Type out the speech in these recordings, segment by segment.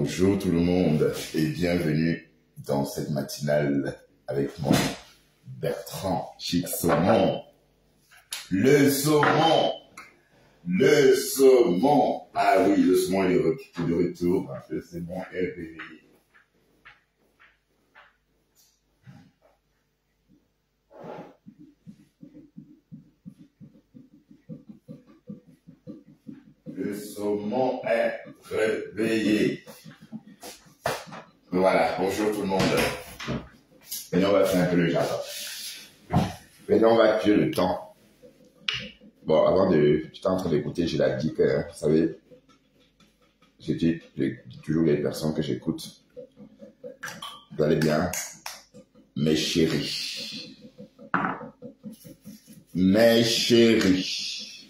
Bonjour tout le monde et bienvenue dans cette matinale avec moi, Bertrand Chic Saumon. Le saumon! Le saumon! Ah oui, le saumon est de retour. Le saumon est réveillé. Le saumon est réveillé. Voilà, bonjour tout le monde. Maintenant, on va faire un peu le jardin. Maintenant, on va tuer le temps. Bon, avant j'étais en train d'écouter, je l'ai dit que, vous savez, j'ai dit toujours les personnes que j'écoute. Vous allez bien, mes chéris. Mes chéris.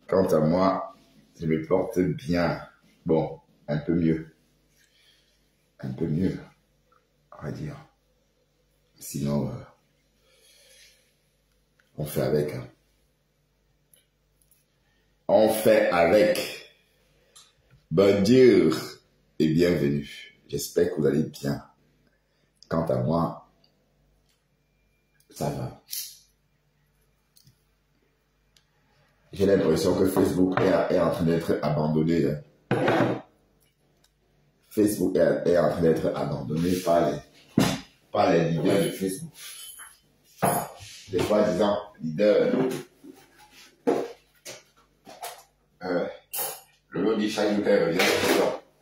Quant à moi, je me porte bien. Bon, un peu mieux. Un peu mieux, on va dire. Sinon, on fait avec. Hein. On fait avec. Bonjour et bienvenue. J'espère que vous allez bien. Quant à moi, ça va. J'ai l'impression que Facebook est en train d'être abandonné. Facebook est en train d'être abandonné par les leaders de Facebook. Les soi-disant leaders. Le lot dit chaque jour qu'elle revient.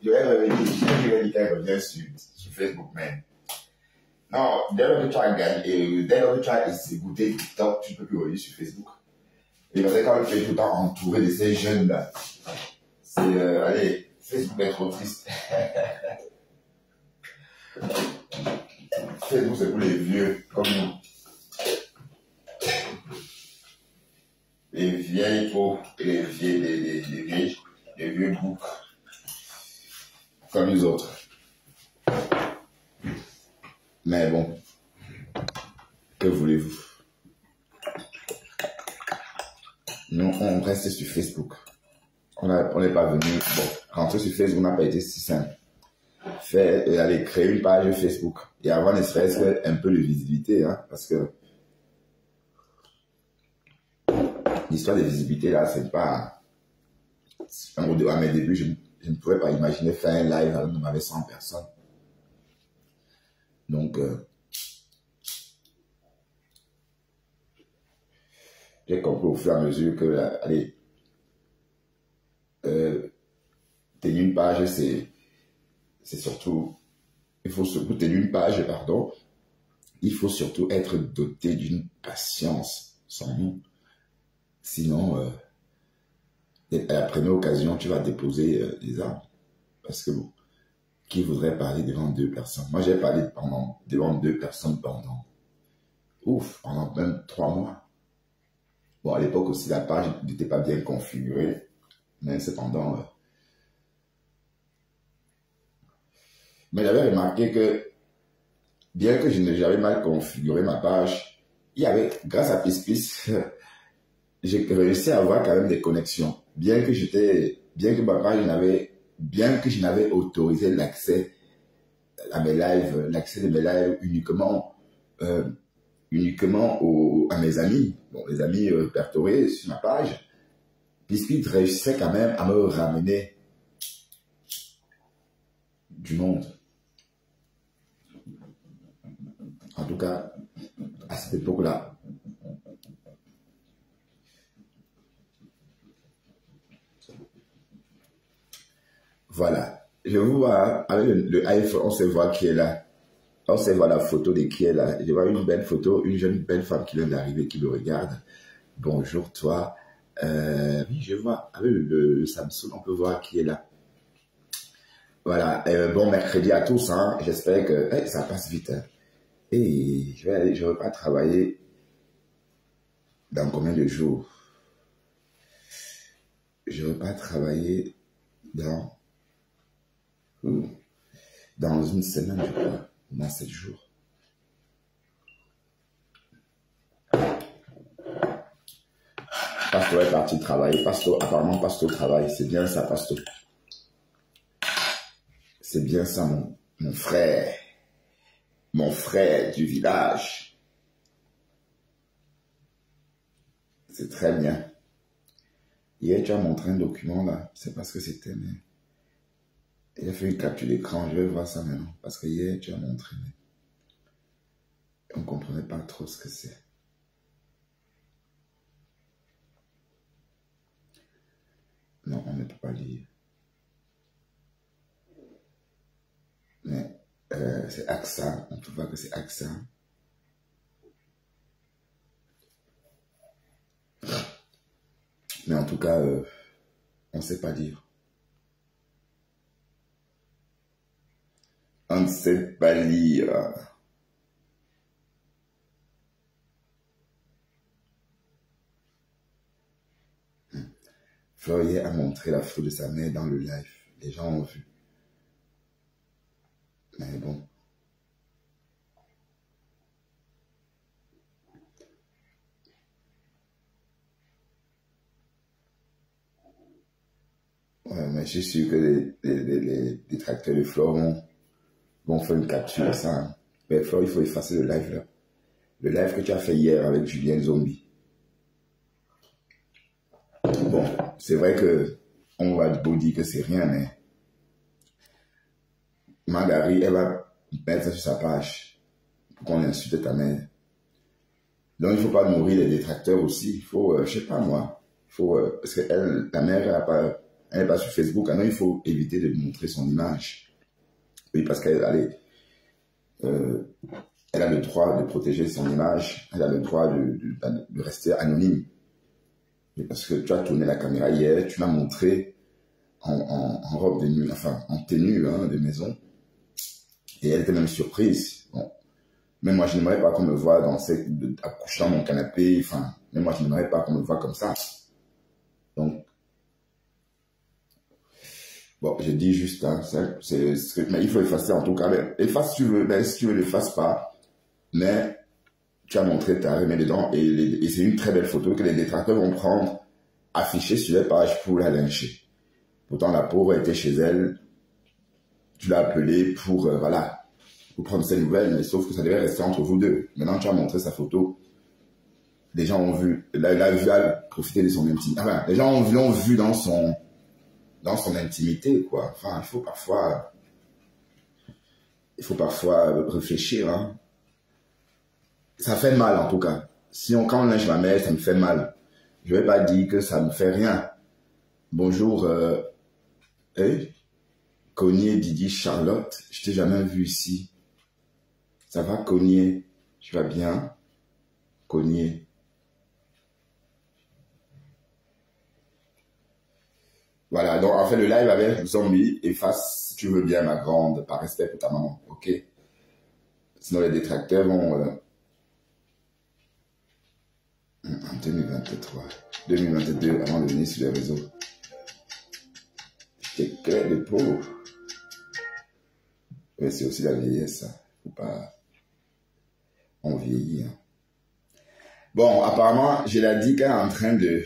Je vais revenir, chaque jour qu'elle revient sur Facebook même. Non, dès lors que tu as gagné, dès lors que tu as goûté TikTok, tu ne peux plus revenir sur Facebook. Et parce que quand tu es tout le temps entouré de ces jeunes-là, c'est, allez, Facebook est trop triste. Facebook, c'est pour les vieux, comme nous. Les vieilles trop, et les vieux boucs, comme les autres. Mais bon, que voulez-vous? Nous, on reste sur Facebook. On n'est pas venu, bon, rentrer sur Facebook n'a pas été si simple. Aller créer une page Facebook et avoir ne serait-ce qu'un peu de visibilité, hein, parce que l'histoire de visibilité là, c'est pas. À mes débuts, je ne pouvais pas imaginer faire un live avec 100 personnes. Donc, j'ai compris au fur et à mesure que, allez, tenir une page, c'est surtout, pour tenir une page, pardon, il faut surtout être doté d'une patience sans nom. Sinon, à la première occasion, tu vas déposer les armes. Parce que, bon, qui voudrait parler devant deux personnes? Moi, j'ai parlé devant deux personnes pendant même 3 mois. Bon, à l'époque aussi, la page n'était pas bien configurée. Mais cependant, mais j'avais remarqué que, bien que j'avais mal configuré ma page, il y avait, grâce à PisPis, j'ai réussi à avoir quand même des connexions. Bien que ma page bien que je n'avais autorisé l'accès à mes lives, l'accès de mes lives uniquement à mes amis, bon, les amis répertoriés sur ma page, PisPis réussissait quand même à me ramener du monde. En tout cas, à cette époque-là. Voilà. Je vous vois, avec le iPhone, on se voit qui est là. On se voit la photo de qui est là. Je vois une belle photo, une jeune belle femme qui vient d'arriver, qui me regarde. Bonjour toi. Oui, je vois. Avec le Samsung, on peut voir qui est là. Voilà. Bon mercredi à tous. Hein. J'espère que ça passe vite. Hein. Et je ne vais pas travailler dans combien de jours? Je ne vais pas travailler dans une semaine, je crois, dans 7 jours. Pasto est parti travailler. Apparemment, Pasto travaille. C'est bien ça, Pasto. C'est bien ça, mon frère. Mon frère du village. C'est très bien. Hier, tu as montré un document là. C'est pas ce que c'était, mais... Il a fait une capture d'écran. Je vais voir ça maintenant. Parce que hier, tu as montré. Mais... on ne comprenait pas trop ce que c'est. Non, on ne peut pas lire. Mais c'est AXA. On peut voir que c'est AXA. Mais en tout cas, on ne sait pas lire. On ne sait pas lire. Florier a montré la photo de sa mère dans le live. Les gens ont vu. Mais bon. Ouais, mais je suis sûr que les détracteurs de Flore vont faire une capture de ça. Hein. Mais Flore, il faut effacer le live là. Le live que tu as fait hier avec Julien Zombie. Bon, c'est vrai que on va beau dire que c'est rien, mais Marguerite, elle va mettre ça sur sa page pour qu'on insulte ta mère. Donc il ne faut pas nourrir les détracteurs aussi. Il faut, je sais pas moi, il faut, parce que elle, ta mère, elle n'est pas sur Facebook, alors il faut éviter de montrer son image. Oui, parce qu'elle elle a le droit de protéger son image, elle a le droit de rester anonyme. Et parce que tu as tourné la caméra hier, tu l'as montré en robe de nuit, enfin en tenue hein, de maison. Et elle était même surprise. Bon. Mais moi, je n'aimerais pas qu'on me voie accouchant dans mon canapé. Enfin, même moi, je n'aimerais pas qu'on me voie comme ça. Donc, bon, je dis juste, hein, mais il faut effacer en tout cas. Efface si tu veux, mais si tu veux, l'efface pas. Mais tu as montré, tu as remis dedans. Et c'est une très belle photo que les détracteurs vont prendre, afficher sur les pages pour la lyncher. Pourtant, la pauvre était chez elle. Tu l'as appelée pour, voilà, pour prendre ses nouvelles, mais sauf que ça devait rester entre vous deux. Maintenant, tu as montré sa photo. Les gens ont vu, elle a profité de son intimité. Enfin, les gens l'ont vu dans son intimité, quoi. Enfin, il faut parfois réfléchir, hein. Ça fait mal, en tout cas. Quand on lynche ma mère, ça me fait mal. Je vais pas dire que ça me fait rien. Bonjour, Cognier, Didi, Charlotte. Je t'ai jamais vu ici. Ça va, Cognier? Tu vas bien? Cognier. Voilà, donc en fait le live avec Zombie, efface si tu veux bien ma grande, par respect pour ta maman, ok? Sinon les détracteurs vont... en 2023, 2022, avant de venir sur les réseaux. J'étais clair de peau. Mais c'est aussi la vieillesse, ça. Faut pas... On vieillit, hein. Bon, apparemment, je l'ai dit qu'elle est en train de...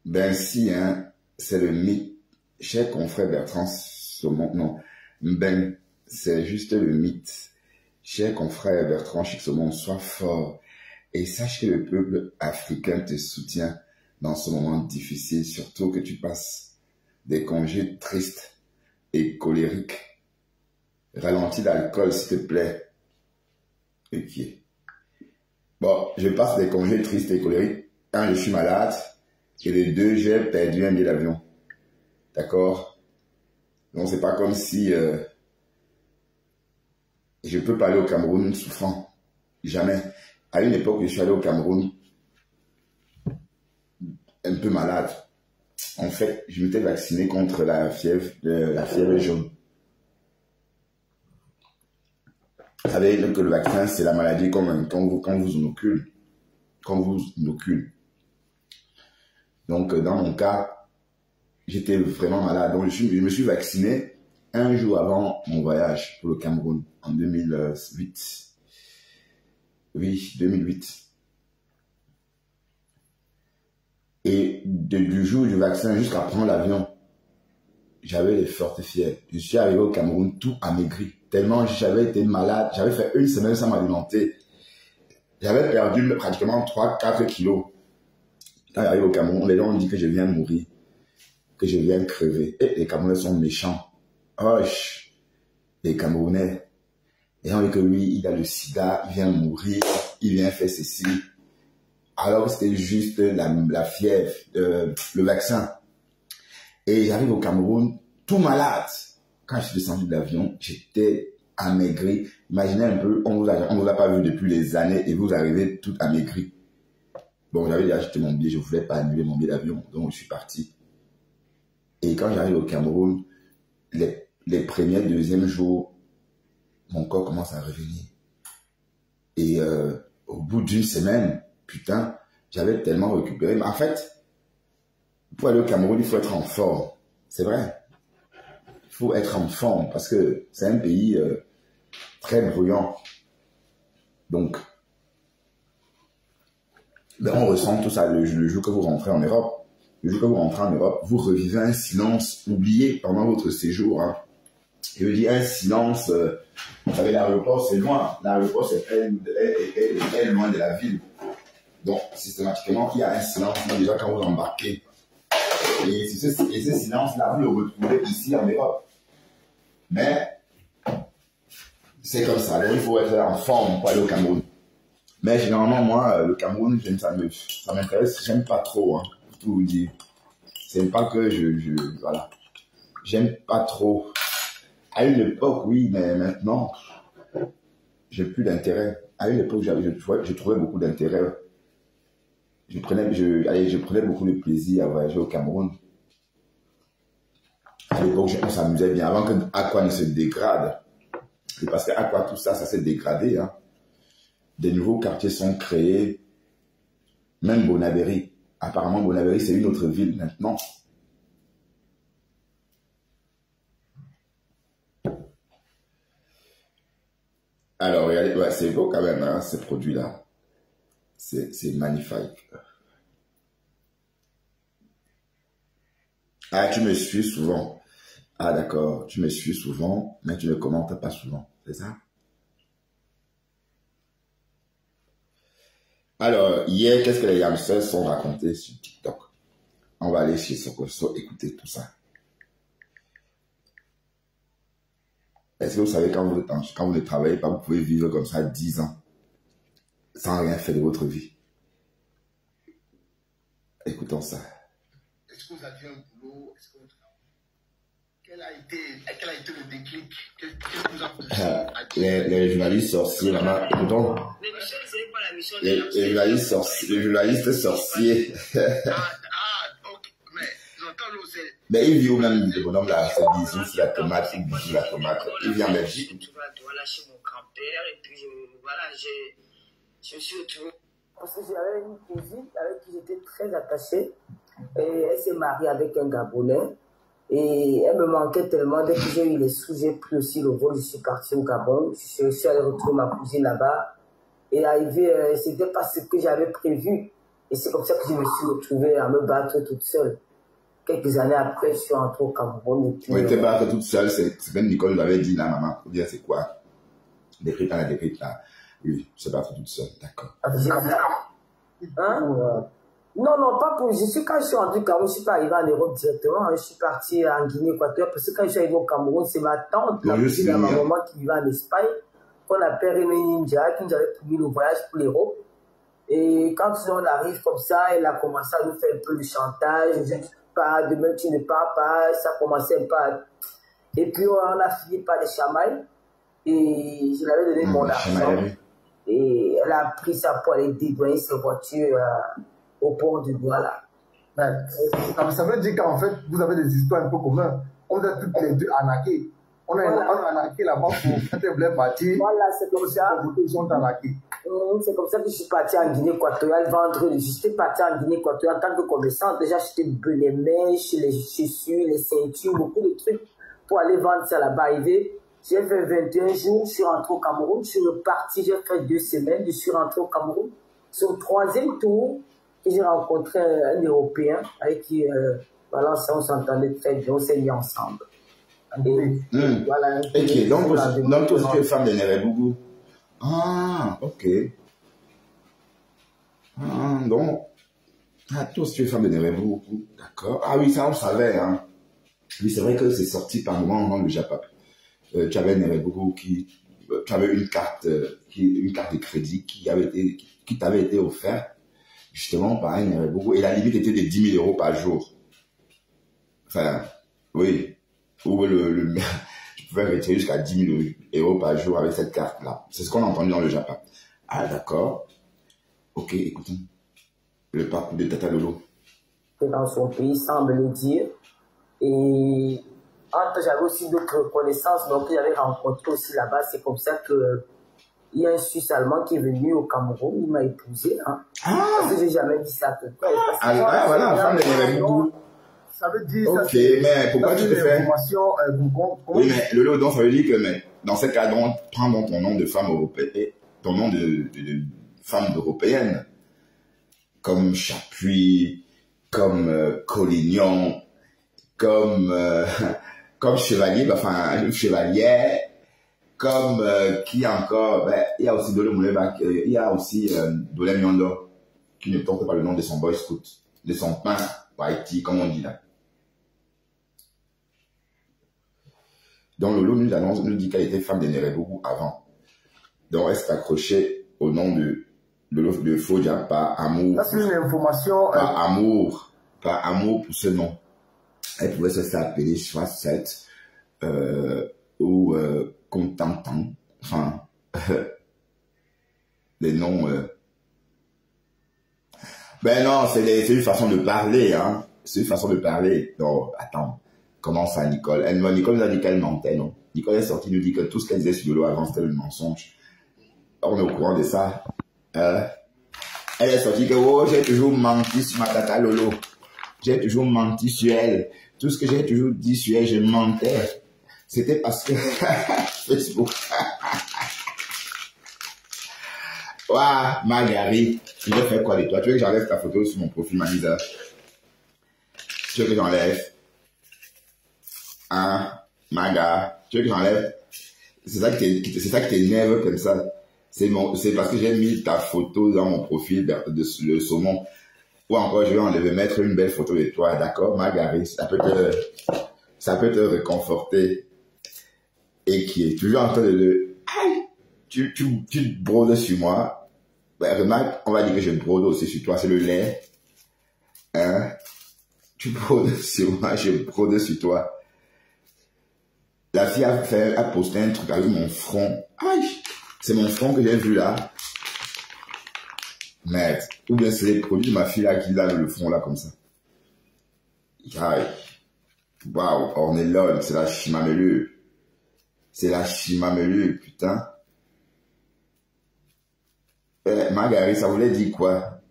Ben si, hein, c'est le mythe. Cher confrère Bertrand Saumon, non, ben, c'est juste le mythe. Cher confrère Bertrand Saumon, sois fort et sache que le peuple africain te soutient dans ce moment difficile, surtout que tu passes des congés tristes et colériques. Ralentis l'alcool, s'il te plaît. Ok. Bon, je passe des congés tristes et colériques. Un, je suis malade. Et les deux, j'ai perdu un billet d'avion. D'accord? Donc, c'est pas comme si je peux pas aller au Cameroun souffrant. Jamais. À une époque, je suis allé au Cameroun un peu malade. En fait, je m'étais vacciné contre la fièvre jaune. Vous savez que le vaccin, c'est la maladie quand vous inocule. Quand vous inocule. Donc, dans mon cas, j'étais vraiment malade. Donc, je me suis vacciné un jour avant mon voyage pour le Cameroun, en 2008. Oui, 2008. Et du jour du vaccin jusqu'à prendre l'avion, j'avais les fortes fièvres. Je suis arrivé au Cameroun tout amaigri. Tellement j'avais été malade. J'avais fait une semaine sans m'alimenter. J'avais perdu pratiquement 3-4 kilos. Quand j'arrive au Cameroun, les gens ont dit que je viens mourir, que je viens crever. Et les Camerounais sont méchants. Oh, les Camerounais. Et on dit que lui, il a le sida, il vient mourir, il vient faire ceci. Alors que c'était juste la fièvre, le vaccin. Et j'arrive au Cameroun tout malade. Quand je suis descendu de l'avion, j'étais amaigri. Imaginez un peu, on vous a pas vu depuis les années et vous arrivez tout amaigri. Bon, j'avais déjà acheté mon billet, je ne voulais pas annuler mon billet d'avion, donc je suis parti. Et quand j'arrive au Cameroun, les premiers, deuxièmes jours, mon corps commence à revenir. Et au bout d'une semaine, putain, j'avais tellement récupéré. Mais en fait, pour aller au Cameroun, il faut être en forme. C'est vrai. Il faut être en forme parce que c'est un pays très bruyant. Donc, ben on ressent tout ça le jour que vous rentrez en Europe. Le jour que vous rentrez en Europe, vous revivez un silence oublié pendant votre séjour. Hein. Je veux dire, un silence, vous savez, l'aéroport, c'est loin. L'aéroport, est loin de la ville. Donc, systématiquement, il y a un silence, déjà quand vous embarquez. Et ce silence-là, vous le retrouvez ici en Europe. Mais, c'est comme ça. Donc, il faut être en forme pour aller au Cameroun. Mais généralement, moi, le Cameroun, ça m'intéresse, j'aime pas trop, hein, pour tout vous dire. C'est pas que voilà. J'aime pas trop. À une époque, oui, mais maintenant, j'ai plus d'intérêt. À une époque, je trouvais beaucoup d'intérêt. Je prenais beaucoup de plaisir à voyager au Cameroun. À l'époque, on s'amusait bien. Avant que Aqua ne se dégrade. C'est parce que Aqua, tout ça, ça s'est dégradé. Hein. Des nouveaux quartiers sont créés. Même Bonabéry. Apparemment, Bonabéry, c'est une autre ville maintenant. Alors, regardez, ouais, c'est beau quand même, hein, ces produits-là. C'est magnifique. Ah, tu me suis souvent. Ah, d'accord, tu me suis souvent, mais tu ne commentes pas souvent. C'est ça? Alors, hier, qu'est-ce que les hamsters sont racontés sur TikTok? On va aller chez Sokoso écouter tout ça. Est-ce que vous savez, quand vous ne travaillez pas, vous pouvez vivre comme ça 10 ans sans rien faire de votre vie? Écoutons ça. Est-ce que vous aviez un boulot? Quel a été le déclic? Qu'est-ce que vous a poussé? Les journalistes sorciers, là-bas, écoutons. Les journalistes sorciers. Ok, mais j'entends l'eau, c'est... Mais il vit où même, le bonhomme là, c'est bisous sur la tomate, il bisous sur la tomate. Il vit en Belgique. Voilà, chez mon grand-père, et puis voilà, je me suis retrouvé. Parce que j'avais une cousine avec qui j'étais très attachée. Et elle s'est mariée avec un Gabonais. Et elle me manquait tellement. Dès que j'ai eu les sous, j'ai pris aussi le vol. Je suis parti au Gabon. Je suis allé retrouver ma cousine là-bas. Et arrivé, c'était pas ce que j'avais prévu. Et c'est comme ça que je me suis retrouvée à me battre toute seule. Quelques années après, je suis rentrée au Cameroun. Oui, te battre toute seule, c'est comme Nicole l'avait dit là, maman. Pour dire c'est quoi? Décrite là. Oui, se battre toute seule, d'accord. Hein? Non, pas pour. Quand je suis rentré au Cameroun, je ne suis pas arrivé en Europe directement. Je suis parti en Guinée équatoriale parce que quand je suis arrivé au Cameroun, c'est ma tante, la cousine de ma maman qui vivait en Espagne, qu'on appelle Rémi Ninja, qui nous avait promis le voyage pour l'Europe. Et quand on arrive comme ça, elle a commencé à nous faire un peu de chantage. Je ne pas, demain tu ne pars pas. Ça commençait un peu à... Et puis on a fini par les chamailles. Et je lui avais donné mon argent. Et elle a pris ça pour aller dédouaner ses voitures au port de Douala. Ça veut dire qu'en fait, vous avez des histoires un peu communes. On est toutes les deux arnaqués. On a arnaqué là-bas pour quand elle voulait partir. Voilà, c'est comme ça. Ils sont arnaqués. C'est comme ça que je suis parti en Guinée équatoriale vendre. J'étais parti en Guinée équatoriale en tant que commerçant. Déjà, j'achetais les mèches, les chaussures, les ceintures, beaucoup de trucs pour aller vendre ça là-bas. Arrivé, j'ai fait 21 jours, je suis rentré au Cameroun. Je suis reparti, j'ai fait 2 semaines. Je suis rentré au Cameroun. Sur le 3e tour, j'ai rencontré un Européen avec qui Voilà, ça, on s'entendait très bien, on s'est mis ensemble. Et voilà. Ok, donc toi aussi tu es femme de Nerebougou. Ah, ok. Ah, donc, toi aussi tu es femme de Nerebougou. D'accord. Ah oui, ça on savait, hein. Oui, c'est vrai que c'est sorti par moment au nom de Japap. Tu avais Nerebougou tu avais une carte de crédit qui t'avait été offerte justement par un Nerebougou et la limite était de 10 000 € par jour. Enfin, oui. Où je pouvais retirer jusqu'à 10 000 € par jour avec cette carte-là. C'est ce qu'on a entendu dans le Japon. Ah, d'accord. Ok, écoutons. Le parcours de Tata Lolo. Dans son pays, sans me le dire. Et j'avais aussi d'autres connaissances donc j'avais rencontré aussi là-bas. C'est comme ça que il y a un Suisse allemand qui est venu au Cameroun. Il m'a épousé. Hein. Ah. Parce que j'ai jamais dit ça. Voilà, femme de Nerebougou. Ça veut dire ok, ça, mais pourquoi tu te fais oui, mais Lolo, donc ça veut dire que dans ce cas, prends donc ton nom de femme européenne, ton nom de femme européenne, comme Chapuis, comme Collignon, comme Chevalier, enfin chevalière, comme qui encore, il y a aussi Dole Mouleba, il y a aussi Dole Miondo, qui ne porte pas le nom de son boy scout, de son pain Haïti, comme on dit là. Donc Lolo nous dit qu'elle était femme de Nerebougou avant. Donc elle s'est accrochée au nom de Fodia par amour. Ça c'est une information. Par amour pour ce nom. Elle pouvait se faire appeler Chouassette ou Contentant. Enfin, les noms. Ben non, c'est une façon de parler, hein. C'est une façon de parler. Non, attends. Comment ça, Nicole? Nicole nous a dit qu'elle mentait, non? Nicole est sortie, nous dit que tout ce qu'elle disait sur Lolo avant, c'était le mensonge. On est au courant de ça. Elle est sortie que, oh, j'ai toujours menti sur ma tata Lolo. J'ai toujours menti sur elle. Tout ce que j'ai toujours dit sur elle, je mentais. C'était parce que Facebook. Ouah, Marguerite, je vais faire quoi de toi? Tu veux que j'enlève ta photo sur mon profil, Manisa? Tu veux que j'enlève? Hein, Maga, tu veux que j'enlève? C'est ça qui t'énerve comme ça. C'est parce que j'ai mis ta photo dans mon profil de le saumon. Ou encore, je vais mettre une belle photo de toi, d'accord, Marguerite? Ça peut te réconforter. Et qui est toujours en train de tu te brodes sur moi. Ben, remarque, on va dire que je brode aussi sur toi, c'est le lait. Hein? Tu brodes sur moi, je brode sur toi. La fille a posté un truc avec mon front. Aïe! C'est mon front que j'ai vu là. Merde. Ou bien c'est les produits de ma fille là qui lave le front là comme ça. Aïe. Waouh, Ornelone, c'est la chimamelure. C'est la chimamelure, putain. Marguerite, ça voulait dire quoi?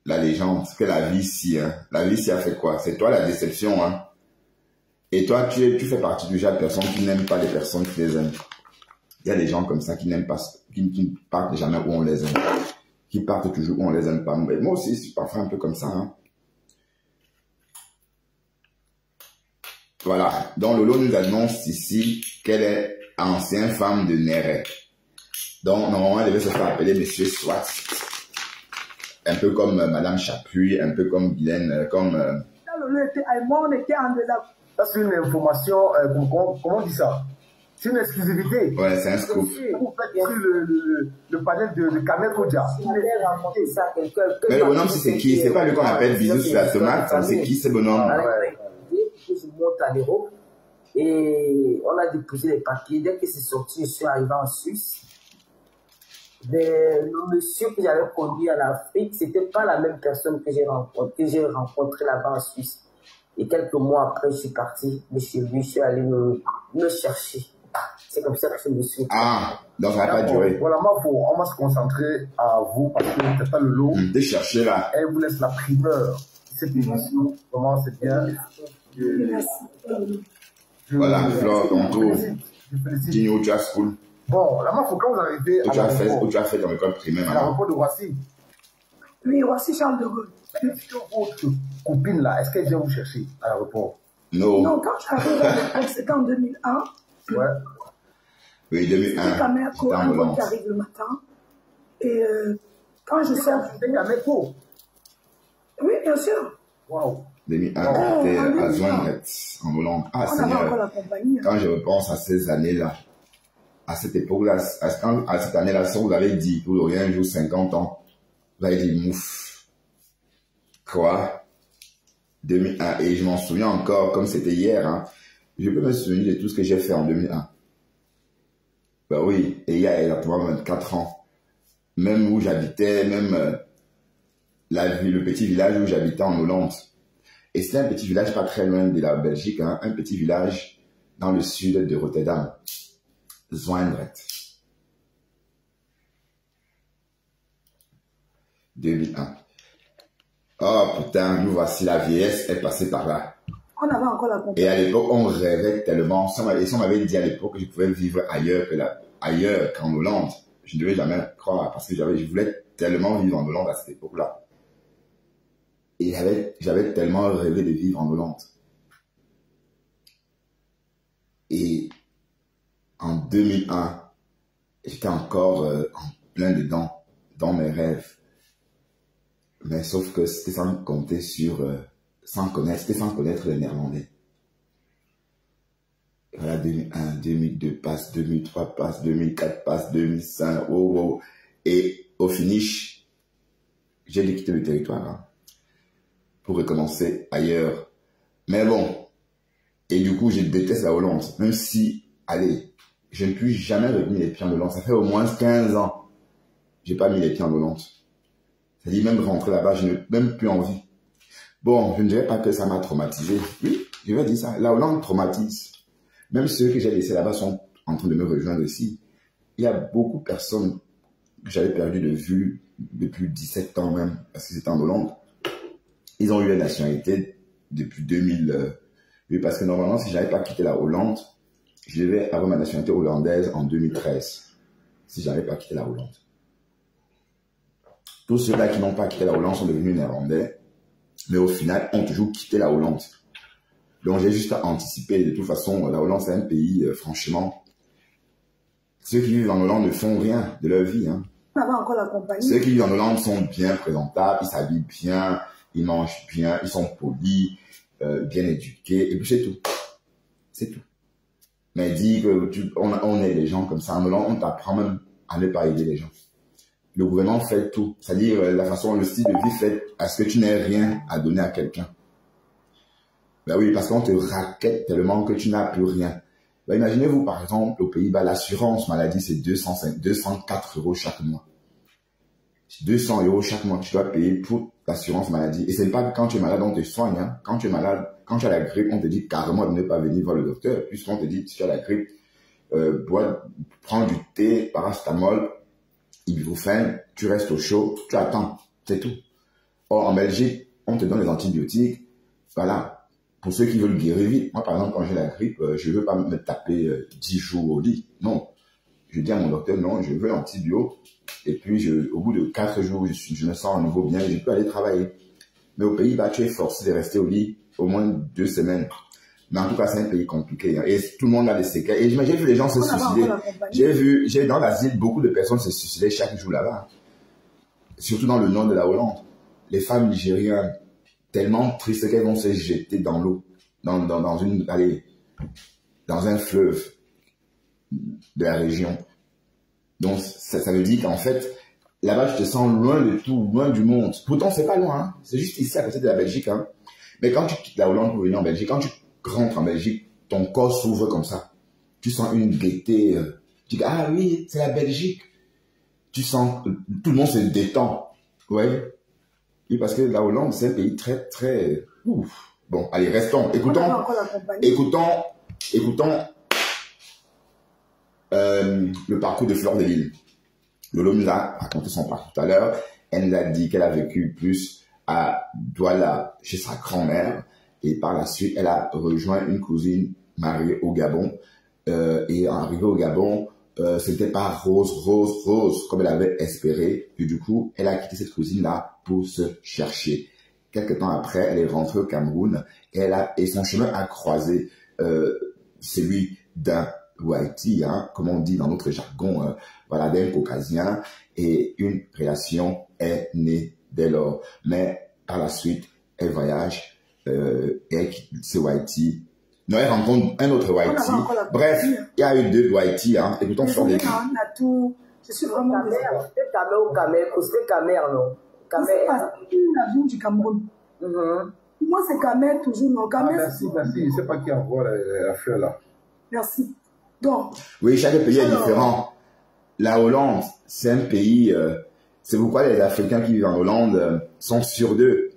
La légende, c'est que la vie ici, hein. La vie ici a fait quoi? C'est toi la déception, hein. Et toi, tu fais partie du genre de personnes qui n'aiment pas les personnes qui les aiment. Il y a des gens comme ça qui n'aiment pas, qui partent jamais où on les aime. Qui partent toujours où on les aime pas. Mais moi aussi, c'est parfois un peu comme ça, hein. Voilà. Donc, Lolo nous annonce ici qu'elle est ancienne femme de Néré. Donc, normalement, elle devait se faire appeler Monsieur Swat. Un peu comme Madame Chapuis, un peu comme Guylaine, comme... Lolo était allemand, on était en dedans. Ça, c'est une information, comment on dit ça? C'est une exclusivité. Ouais, c'est un scoop. Vous faites sur le panel de Kamel Kodja. Mais le bonhomme, c'est qui? C'est pas lui qu'on appelle bisous sur la tomate. C'est qui ce bonhomme? Je monte à l'Europe et on a déposé les papiers. Dès que c'est sorti, je suis arrivé en Suisse. Mais le monsieur que j'avais conduit en Afrique, c'était pas la même personne que j'ai rencontré là-bas en Suisse. Et quelques mois après, je suis parti de chez lui, je suis allé me chercher. C'est comme ça que je me suis... Ah, donc ça n'a pas duré. Voilà, on va se concentrer à vous parce que c'est pas le lot. De chercher là. Elle vous laisse la primeur. Cette émission, vraiment, c'est bien. Voilà, Flore, ton tour. Dis-nous où tu as school. Bon, là, quand vous arrivez à où tu as fait ton école primaire. À l'aéroport de Roissy. Oui, voici Charles de Gaulle. Votre copine là, est-ce qu'elle vient vous chercher à l'aéroport? Non. Non, quand j'arrive à l'école, c'était en 2001. Ouais. Oui, 2001. Cameco, un vol qui arrive le matin. Et quand je sors... C'était Cameco? Oui, bien sûr. Waouh. 2001, j'étais à Zouanret, en Hollande. Ah, Seigneur, quand je repense à ces années-là, à cette époque-là, à cette année-là, ça vous avez dit, pour le rien, un jour 50 ans, vous avez dit, mouf. Quoi? 2001, et je m'en souviens encore, comme c'était hier, hein. Je peux me souvenir de tout ce que j'ai fait en 2001. Ben oui, et il y a exactement 24 ans, même où j'habitais, même le petit village où j'habitais en Hollande. Et c'était un petit village pas très loin de la Belgique, hein, un petit village dans le sud de Rotterdam, Zwijndrecht. 2001. Oh putain, nous voici, la vieillesse est passée par là. On avait encore la compagnie. Et à l'époque, on rêvait tellement. Si on m'avait dit à l'époque que je pouvais vivre ailleurs qu'en Hollande, je ne devais jamais croire parce que je voulais tellement vivre en Hollande à cette époque-là. Et j'avais tellement rêvé de vivre en Hollande. Et en 2001, j'étais encore en plein dedans, dans mes rêves. Mais sauf que c'était sans compter sans connaître le néerlandais. Et voilà, 2001, 2002 passe, 2003 passe, 2004 passe, 2005, wow. Et au finish, j'ai dû quitter le territoire, hein, pour recommencer ailleurs. Mais bon, et du coup, je déteste la Hollande, même si, allez, je ne puis jamais revenir les pieds en Hollande. Ça fait au moins 15 ans que je n'ai pas mis les pieds en Hollande. C'est-à-dire même rentrer là-bas, je n'ai même plus envie. Bon, je ne dirais pas que ça m'a traumatisé. Oui, je vais dire ça. La Hollande traumatise. Même ceux que j'ai laissés là-bas sont en train de me rejoindre ici. Il y a beaucoup de personnes que j'avais perdu de vue depuis 17 ans même, parce qu'ils étaient en Hollande. Ils ont eu la nationalité depuis 2000. Oui, parce que normalement, si je n'avais pas quitté la Hollande, je devais avoir ma nationalité hollandaise en 2013. Si je n'avais pas quitté la Hollande. Tous ceux-là qui n'ont pas quitté la Hollande sont devenus néerlandais, mais au final, ont toujours quitté la Hollande. Donc, j'ai juste à anticiper. De toute façon, la Hollande, c'est un pays, franchement, ceux qui vivent en Hollande ne font rien de leur vie. Hein. Encore la compagnie. Ceux qui vivent en Hollande sont bien présentables, ils s'habillent bien, ils mangent bien, ils sont polis, bien éduqués, et puis c'est tout. C'est tout. Mais dis que on est les gens comme ça. En Hollande, on t'apprend même à ne pas aider les gens. Le gouvernement fait tout. C'est-à-dire la façon, le style de vie fait à ce que tu n'aies rien à donner à quelqu'un. Ben oui, parce qu'on te raquette tellement que tu n'as plus rien. Ben imaginez-vous, par exemple, aux Pays-Bas, l'assurance maladie, c'est 204 € chaque mois. 200 € chaque mois que tu dois payer pour l'assurance maladie. Et c'est pas que quand tu es malade, on te soigne. Hein. Quand tu es malade, quand tu as la grippe, on te dit carrément de ne pas venir voir le docteur. Puisqu'on te dit, si tu as la grippe, prends du thé, paracétamol, ibuprofène, tu restes au chaud, tu attends, c'est tout. Or, en Belgique, on te donne les antibiotiques, voilà, pour ceux qui veulent guérir vite. Moi, par exemple, quand j'ai la grippe, je ne veux pas me taper 10 jours au lit, non. Je dis à mon docteur, non, je veux l'antibio, et puis au bout de 4 jours, je me sens à nouveau bien, et je peux aller travailler. Mais au Pays-Bas, tu es forcé de rester au lit au moins 2 semaines. Mais en tout cas, c'est un pays compliqué. Hein. Et tout le monde a des séquelles. Et j'ai vu les gens se suicider. J'ai dans l'asile, beaucoup de personnes se suicidaient chaque jour là-bas. Surtout dans le nord de la Hollande. Les femmes nigériennes, tellement tristes qu'elles vont se jeter dans l'eau. Dans un fleuve de la région. Donc, ça veut dire qu'en fait, là-bas, tu te sens loin de tout, loin du monde. Pourtant, c'est pas loin. Hein. C'est juste ici, à côté de la Belgique. Hein. Mais quand tu quittes la Hollande pour venir en Belgique, quand tu rentres en Belgique, ton corps s'ouvre comme ça. Tu sens une gaieté. Tu dis, ah oui, c'est la Belgique. Tu sens, tout le monde se détend. Ouais. Oui, parce que la Hollande, c'est un pays très, très... Ouf. Bon, allez, restons. Écoutons le parcours de Fleur de Lille. Lolo nous a raconté son parcours tout à l'heure. Elle nous a dit qu'elle a vécu plus à Douala, chez sa grand-mère. Et par la suite, elle a rejoint une cousine mariée au Gabon. Et arrivée au Gabon, c'était pas rose, comme elle avait espéré. Et du coup, elle a quitté cette cousine-là pour se chercher. Quelque temps après, elle est rentrée au Cameroun et son chemin a croisé celui d'un Whitey, hein, comme on dit dans notre jargon, voilà, d'un Caucasien, et une relation est née dès lors. Mais par la suite, elle voyage et ce Whitey. Non, elle rencontre un autre Whitey. Bref, il y a eu 2 Whitey, hein. Écoutons sur les. Je suis vraiment désolée. C'était Camer ou Camer, c'était Camer, non? Camer. C'est l'avion du Cameroun. Moi, c'est Camer toujours, non? Camer. Merci. Je ne sais pas qui envoie la fleur là. Merci. Donc. Oui, chaque pays est différent. La Hollande, c'est un pays. C'est pourquoi les Africains qui vivent en Hollande sont sûrs d'eux.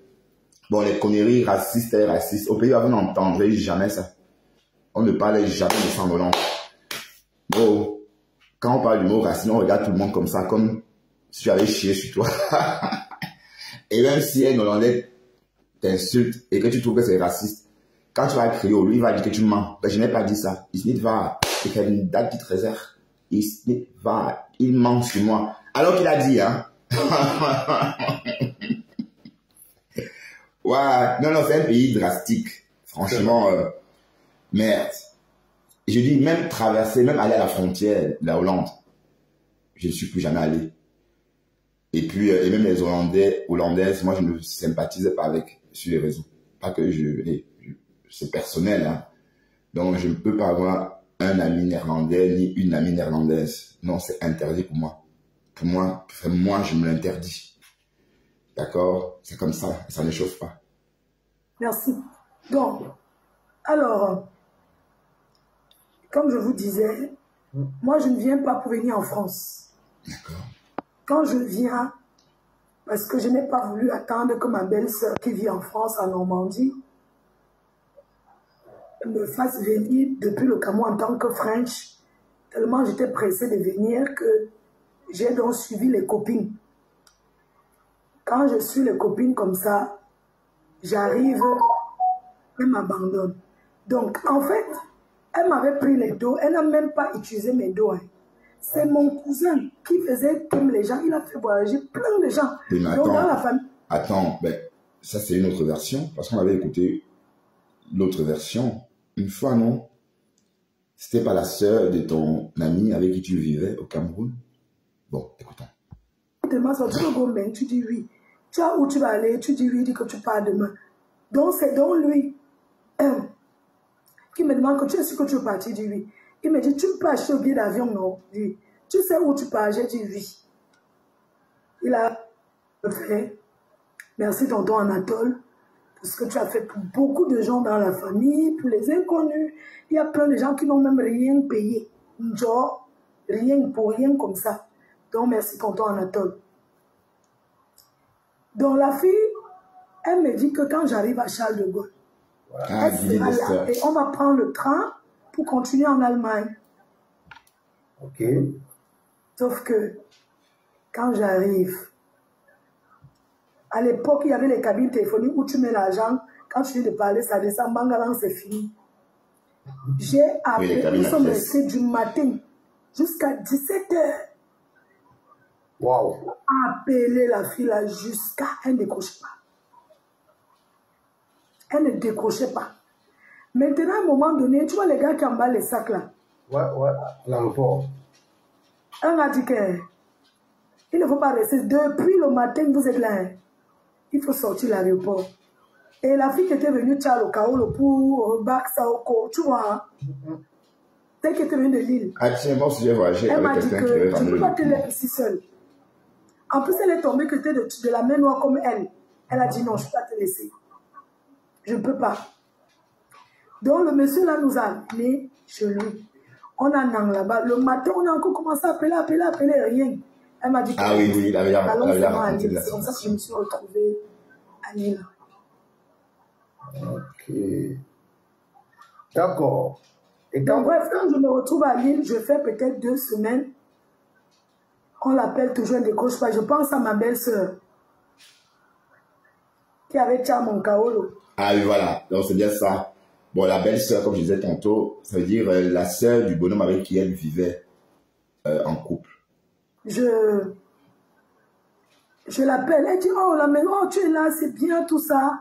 Bon, les conneries racistes et racistes. Au pays où vous n'entendrez jamais ça. On ne parle jamais de ça en Hollande. Bon, quand on parle du mot raciste, on regarde tout le monde comme ça, comme si tu avais chié sur toi. Et même si un Hollandais t'insulte et que tu trouves que c'est raciste, quand tu vas crier au lui, il va dire que tu mens. Ben, je n'ai pas dit ça. Is niet waar. Ik heb une date qui trésor. Is niet waar. Il ment sur moi. Alors qu'il a dit, hein. Ouais, non, c'est un pays drastique. Franchement, merde. Je dis, même traverser, même aller à la frontière de la Hollande, je ne suis plus jamais allé. Et puis, et même les Hollandaises, moi, je ne sympathise pas avec sur les réseaux. Pas que c'est personnel, hein. Donc, je ne peux pas avoir un ami néerlandais ni une amie néerlandaise. Non, c'est interdit pour moi. Pour moi, je me l'interdis. D'accord? C'est comme ça ne chauffe pas. Merci. Donc, alors, comme je vous disais, moi, je ne viens pas pour venir en France. D'accord. Quand je viens, parce que je n'ai pas voulu attendre que ma belle-sœur qui vit en France, en Normandie, me fasse venir depuis le Cameroun en tant que French, tellement j'étais pressée de venir que j'ai donc suivi les copines. Quand je suis les copines comme ça, j'arrive, elle m'abandonne. Donc, en fait, elle m'avait pris les dos, elle n'a même pas utilisé mes dos. Hein. C'est mon cousin qui faisait comme les gens, il a fait voyager plein de gens. Oui, mais donc, dans la famille... Attends, ben, ça c'est une autre version, parce qu'on avait écouté l'autre version. Une fois, non? C'était pas la sœur de ton ami avec qui tu vivais au Cameroun? Bon, écoutons. Tu dis oui. Tu as où tu vas aller, tu dis oui, dis que tu pars demain. Donc c'est donc lui qui me demande que tu es sûr que tu veux partir, dis oui. Il me dit, tu peux acheter au billet d'avion, non? Oui. Tu sais où tu pars, j'ai dit oui. Il a fait, merci tonton Anatole, parce que tu as fait pour beaucoup de gens dans la famille, pour les inconnus. Il y a plein de gens qui n'ont même rien payé. Genre, rien pour rien comme ça. Donc merci tonton Anatole. Donc la fille, elle me dit que quand j'arrive à Charles de Gaulle, voilà. Elle sera là et on va prendre le train pour continuer en Allemagne. Ok. Sauf que quand j'arrive, à l'époque, il y avait les cabines téléphoniques où tu mets l'argent. Quand tu viens de parler, ça descend, Bangalan, c'est fini. J'ai appelé, nous sommes restés du matin jusqu'à 17h. Waouh. Appeler la fille là jusqu'à elle ne décroche pas. Elle ne décrochait pas. Maintenant, à un moment donné, tu vois les gars qui emballent les sacs là. Ouais, à l'aéroport. Un a dit qu'il ne faut pas rester. Depuis le matin, vous êtes là. Il faut sortir l'aéroport. Et la fille qui était venue au Kaolo pour Baksaoko, tu vois, celle qui était venue de l'île. Ah tiens, moi aussi j'ai voyagé elle avec quelqu'un qui avait tu ne peux pas te ramené laisser ici seule. En plus, elle est tombée que tu es de la main noire comme elle. Elle a dit non, je ne peux pas te laisser. Je ne peux pas. Donc le monsieur là nous a amenés chez lui. On a un là-bas. Le matin, on a encore commencé à appeler, rien. Elle m'a dit que... Ah oui, il avait raconté. C'est comme ça que je me suis retrouvée à Lille. Ok. D'accord. Et donc, bref, quand je me retrouve à Lille, je fais peut-être 2 semaines. On l'appelle toujours, elle ne décroche pas. Je pense à ma belle-sœur qui avait tcha mon kaolo. Ah oui, voilà. Donc c'est bien ça. Bon, la belle-sœur, comme je disais tantôt, ça veut dire la sœur du bonhomme avec qui elle vivait. en couple? Je l'appelle, elle dit, oh, la maison, oh, tu es là, c'est bien, tout ça.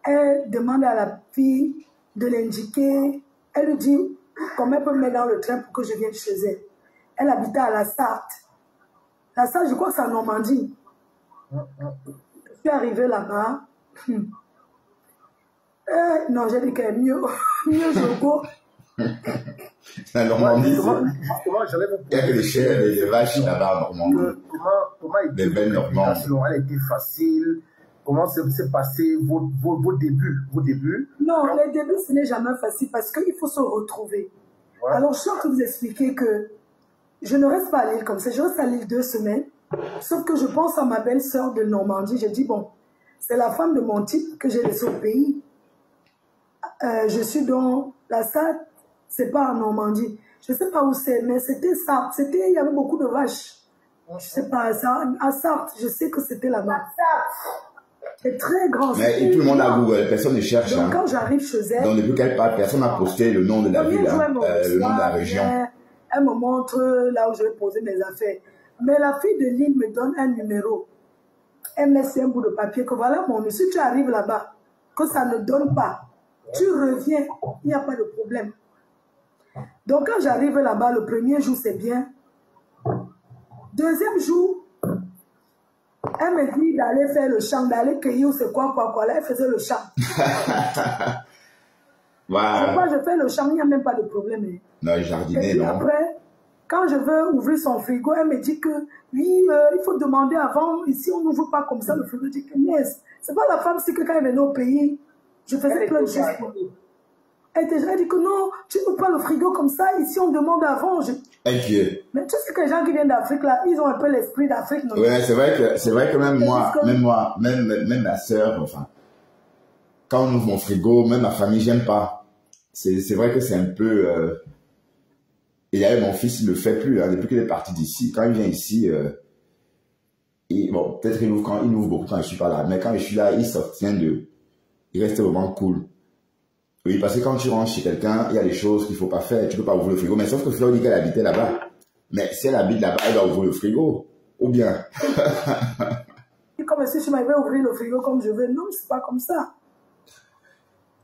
Elle demande à la fille de l'indiquer. Elle lui dit, comment elle peut me mettre dans le train pour que je vienne chez elle. Elle habitait à la Sarthe. La Sarthe, je crois que c'est en Normandie. Je suis arrivée là-bas. Non, j'ai dit qu'elle est mieux Jogo. La Normandie, il y a des chèvres, des vaches là-bas en Normandie. Comment les belles normandes. Elle a été facile. Comment s'est passé vos débuts? Non, les débuts, ce n'est jamais facile parce qu'il faut se retrouver. Ouais. Alors, je suis en train de vous expliquer que je ne reste pas à Lille comme ça. Je reste à Lille 2 semaines. Sauf que je pense à ma belle-sœur de Normandie. J'ai dit, bon, c'est la femme de mon type que j'ai laissée au pays. Je suis dans la Sarthe, c'est pas en Normandie. Je ne sais pas où c'est, mais c'était Sarthe. Il y avait beaucoup de vaches. Je ne sais pas, à Sarthe, je sais que c'était là-bas. C'est très grand. Mais tout le monde a Google, personne ne cherche. Donc, quand j'arrive chez elle... Donc, depuis qu'elle parle, personne n'a posté le nom de la ville, le nom de la région. Elle me montre là où je vais poser mes affaires. Mais la fille de Lille me donne un numéro. Elle met un bout de papier que voilà, mon monsieur, tu arrives là-bas, que ça ne donne pas. Tu reviens, il n'y a pas de problème. Donc, quand j'arrive là-bas, le premier jour, c'est bien. Deuxième jour, elle me dit d'aller faire le champ, d'aller cueillir, c'est quoi. Là, elle faisait le champ. Wow. Moi, je fais le champ, il n'y a même pas de problème. Non, jardiner, non. Après, quand je veux ouvrir son frigo, elle me dit que, oui, il faut demander avant. Ici, on n'ouvre pas comme ça le frigo. Je dis que, yes, c'est pas la femme, c'est que quand elle venait au pays, je faisais plein de choses pour elle. Elle dit que non, tu n'ouvres pas le frigo comme ça. Ici, on demande avant. Inquiet. Mais tu sais que les gens qui viennent d'Afrique, là, ils ont un peu l'esprit d'Afrique. Oui, c'est vrai que même ma soeur, enfin, quand on ouvre mon frigo, même ma famille, j'aime pas. C'est vrai que c'est un peu... Et d'ailleurs, mon fils, il le fait plus, hein, depuis qu'il est parti d'ici. Quand il vient ici, bon, peut-être qu'il ouvre beaucoup quand je suis pas là. Mais quand je suis là, il s'obtient de... Il reste vraiment cool. Oui, parce que quand tu rentres chez quelqu'un, il y a des choses qu'il ne faut pas faire. Tu ne peux pas ouvrir le frigo. Mais sauf que Fleur dit qu'elle habitait là-bas. Mais si elle habite là-bas, elle doit ouvrir le frigo. Ou bien. Comme si je m'avais ouvrir le frigo comme je veux. Non, c'est pas comme ça.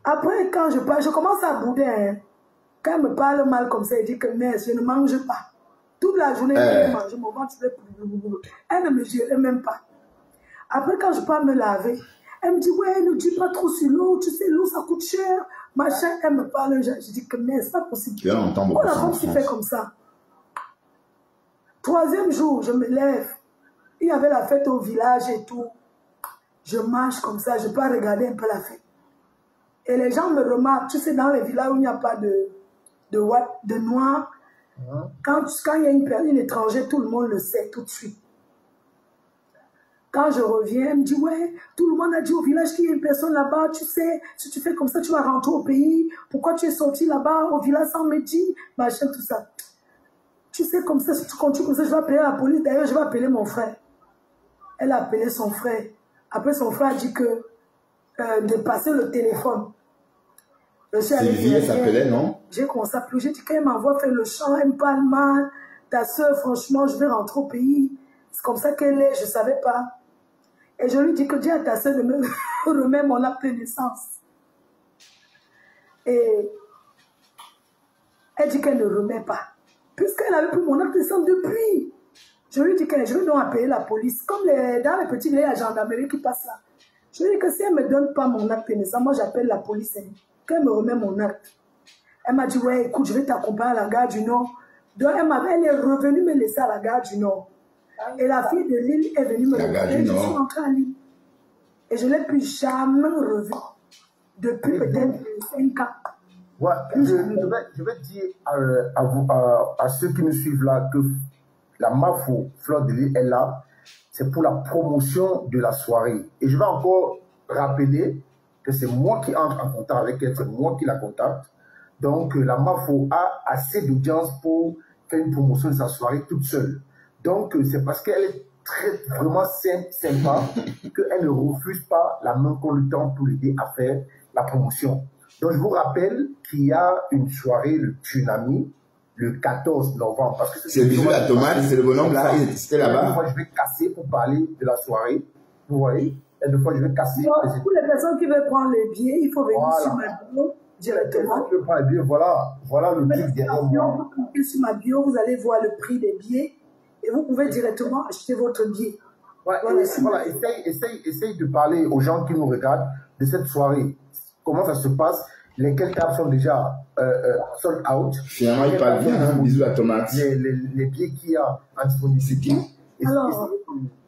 Après, quand je parle, je commence à bouder. Hein. Quand elle me parle mal comme ça, elle dit que mais je ne mange pas. Toute la journée, je mange. Mon ventre, elle ne me gérait même pas. Après, quand je pars me laver, elle me dit, ouais, ne dis pas trop sur l'eau. Tu sais, l'eau, ça coûte cher. Machin, elle me parle. Je dis que mais c'est pas possible. Pourquoi la femme qui fait comme ça? Troisième jour, je me lève. Il y avait la fête au village et tout. Je marche comme ça, je peux regarder un peu la fête. Et les gens me remarquent. Tu sais, dans les villages où il n'y a pas de noirs, quand il y a une étrangère, tout le monde le sait tout de suite. Quand je reviens, elle me dit, ouais, tout le monde a dit au village qu'il y a une personne là-bas, tu sais, si tu fais comme ça, tu vas rentrer au pays. Pourquoi tu es sorti là-bas au village sans me dire, machin, tout ça. Tu sais, comme ça, si tu continues comme ça, je vais appeler la police. D'ailleurs, je vais appeler mon frère. Elle a appelé son frère. Après, son frère a dit que de passer le téléphone. Sylvie, elle s'appelait, non? J'ai commencé à pleurer. J'ai dit qu'elle m'envoie faire le chant, elle me parle mal. Ta soeur, franchement, je vais rentrer au pays. C'est comme ça qu'elle est, je ne savais pas. Et je lui dis que Dieu à ta soeur de me remettre mon acte de naissance. Et elle dit qu'elle ne remet pas. Puisqu'elle avait pris mon acte de naissance depuis. Je lui dis que je vais donc appeler la police. Comme dans les petits, il y a la gendarmerie qui passe là. Je lui dis que si elle ne me donne pas mon acte de naissance, moi j'appelle la police. Qu'elle me remet mon acte. Elle m'a dit, ouais, écoute, je vais t'accompagner à la gare du Nord. Donc elle est revenue me laisser à la gare du Nord. Et la fille de Lille est venue me retrouver. Je suis rentrée à Lille. Et je ne l'ai plus jamais revue. Depuis peut-être 5 ans. Ouais, je vais dire à ceux qui nous suivent là que la MAFO Fleur de Lille est là. C'est pour la promotion de la soirée. Et je vais encore rappeler que c'est moi qui entre en contact avec elle. C'est moi qui la contacte. Donc la MAFO a assez d'audience pour faire une promotion de sa soirée toute seule. Donc, c'est parce qu'elle est vraiment sympa qu'elle ne refuse pas la main qu'on lui tend pour l'aider à faire la promotion. Donc, je vous rappelle qu'il y a une soirée, le Tsunami, le 14 novembre. Parce que c'est Bisous la tomate, c'est le bonhomme là, c'était là-bas. Une fois, je vais casser pour parler de la soirée. Vous voyez? Et deux fois, je vais casser. Pour les personnes qui veulent prendre les billets, il faut venir sur ma bio directement. Je prends les billets, voilà le truc derrière moi. Vous cliquez sur ma bio, vous allez voir le prix des billets et vous pouvez directement acheter votre billet. Ouais, voilà, essaye de parler aux gens qui nous regardent de cette soirée. Comment ça se passe? Lesquelles tables sont déjà sold out? Finalement, il parle bien, hein, Bisous la tomate. Les billets qu'il y a en disponibilité. Alors,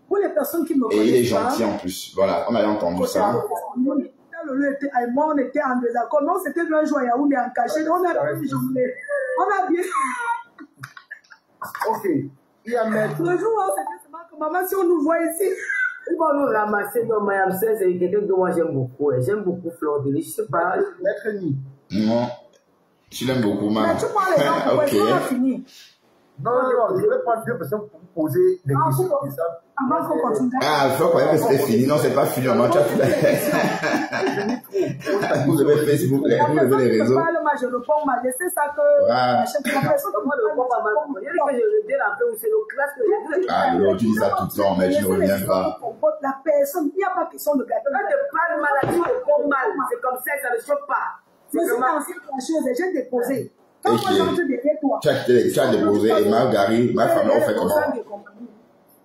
pour les personnes qui me connaissent pas... Et il est gentil en plus. Voilà, on avait entendu ça. On était en désaccord. Non, c'était un jour à Yaoundé en cachet. On a bien... Ok. Il y a maître. Le jour où c'était seulement que maman, si on nous voit ici... On va nous ramasser dans Mayam 16 et quelqu'un que moi j'aime beaucoup. J'aime beaucoup Fleur de Lys. Je sais pas. Maître Ni. Non. Tu l'aimes beaucoup, maman. Mais tu parles les gens pour qu'on a fini. Non, je vais prendre deux personnes pour vous poser des questions. Avant qu'on continue. Ah, il faut croire que c'était fini. Non, c'est pas fini. On tu as fait. Vous avez Facebook, vous avez les réseaux. Moi, je réponds, m'a laissé ça que. Ah, alors tu dis ça tout le temps, mais tu ne reviens pas. La personne, il n'y a pas question de gâteau. Quand tu parles maladie, on prend mal. C'est comme ça, ça ne choque pas. C'est dans cette chose, j'ai déposé. Quand moi j'entre derrière toi. Tu as déposé et Marguerite, ma femme, on fait comment?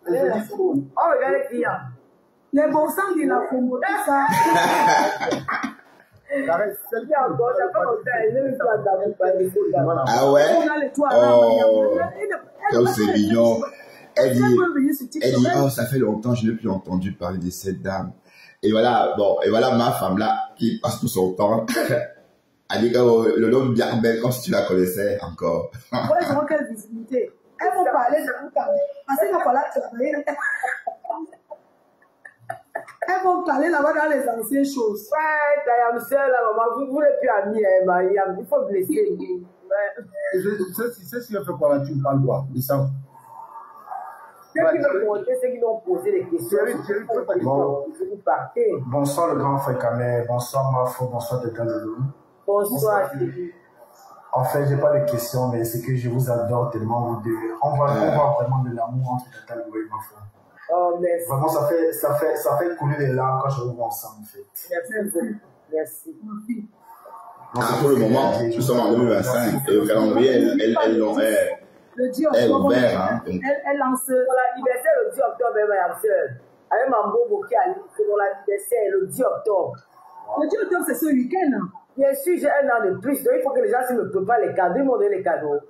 Oh, regarde les clients. Les bons sang de la Congo, tout ça. Ah ouais? Oh, comme c'est mignon. Elle dit, oh, ça fait longtemps, je n'ai plus entendu parler de cette dame. Et voilà, bon, et voilà ma femme là, qui passe tout son temps. Elle dit que le nom bien belle, comme si tu la connaissais encore. Ouais, je vois quelle visibilité. Elles vont parler de vous parler. Parce qu'il va falloir travailler. Elles vont parler là-bas dans les anciennes choses. Ouais, Tayam seule, là, maman, vous n'êtes plus amis, Mariam. Il faut blesser. C'est ce qui a fait quoi là, tu me parles quoi? Ça. Ceux qui veulent monter, ceux qui vont poser des questions. Vous partez. Bonsoir le grand frère Kamé, bonsoir Mafo, bonsoir Tata Lolo. Bonsoir. En fait, j'ai pas de questions, mais c'est que je vous adore tellement vous deux. On voit vraiment de l'amour entre Tata Lolo et Mafo. Oh, merci. Vraiment, ça fait couler les larmes quand je vous vois ensemble, en fait. Merci. Ah, pour le moment, nous sommes en 2025 et le calendrier, elle l'aurait. Le 10 octobre, elle lance pour l'anniversaire le 10 octobre, ma soeur. Avec Mambo Boki, c'est pour l'anniversaire le 10 octobre. Le 10 octobre, c'est ce week-end. Bien sûr, j'ai un an de plus, donc il faut que les gens ne me préparent les cadeaux, ils m'ont donné les cadeaux.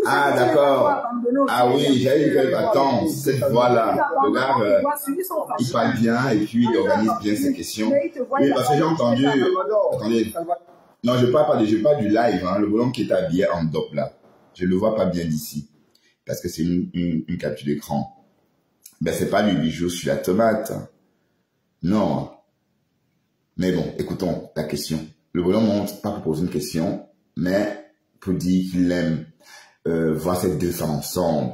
Ah, d'accord. Ah oui, j'ai eu quelques vacances. Cette fois-là, le gars, il parle bien et puis il organise bien ses questions. Oui, parce que j'ai entendu. Attendez. Non, je parle du live, hein, le bonhomme qui est habillé en dope là. Je ne le vois pas bien d'ici. Parce que c'est une capture d'écran. Ben, c'est pas lui Bijou sur la tomate. Non. Mais bon, écoutons la question. Le bonhomme monte pas pour poser une question, mais pour dire qu'il aime voir ces deux femmes ensemble.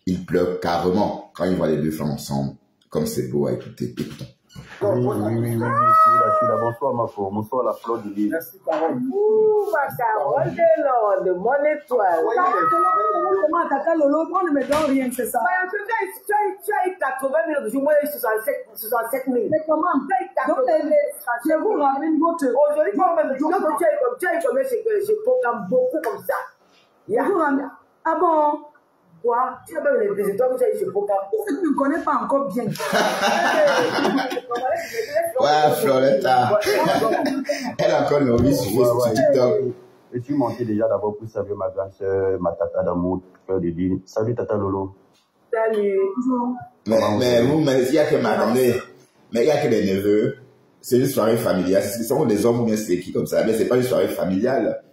Il pleure carrément quand il voit les deux femmes ensemble. Comme c'est beau à écouter. Écoutons. Oui, je suis là. Bonsoir, ma femme. Bonsoir, la Fleur de Lys. Merci, Carole. Ouh, ma Carole de l'Ordre, mon étoile. Comment Tata Lolo, on ne me donne rien, c'est ça. Tu as eu 80 000 jours, moi j'ai 67 000. Mais comment? Je vous ramène votre... Aujourd'hui, tu as eu combien je programme beaucoup comme ça. Je vous ramène... Ah bon? Quoi? Tu as même les étoiles que tu as eu chez Pokam. Tu ne me connais pas encore bien. Ouais, Floretta. Elle a encore nourri sur TikTok. Je suis monté déjà d'abord pour saluer ma grande soeur, ma tata d'amour, Fleur de Lys. Salut, Tata Lolo. Salut. Mais vous, mais il y a que m'attendez. Mais il y a que des neveux. C'est une soirée familiale. Ce sont des hommes ou bien c'est qui comme ça. Mais c'est pas une soirée familiale.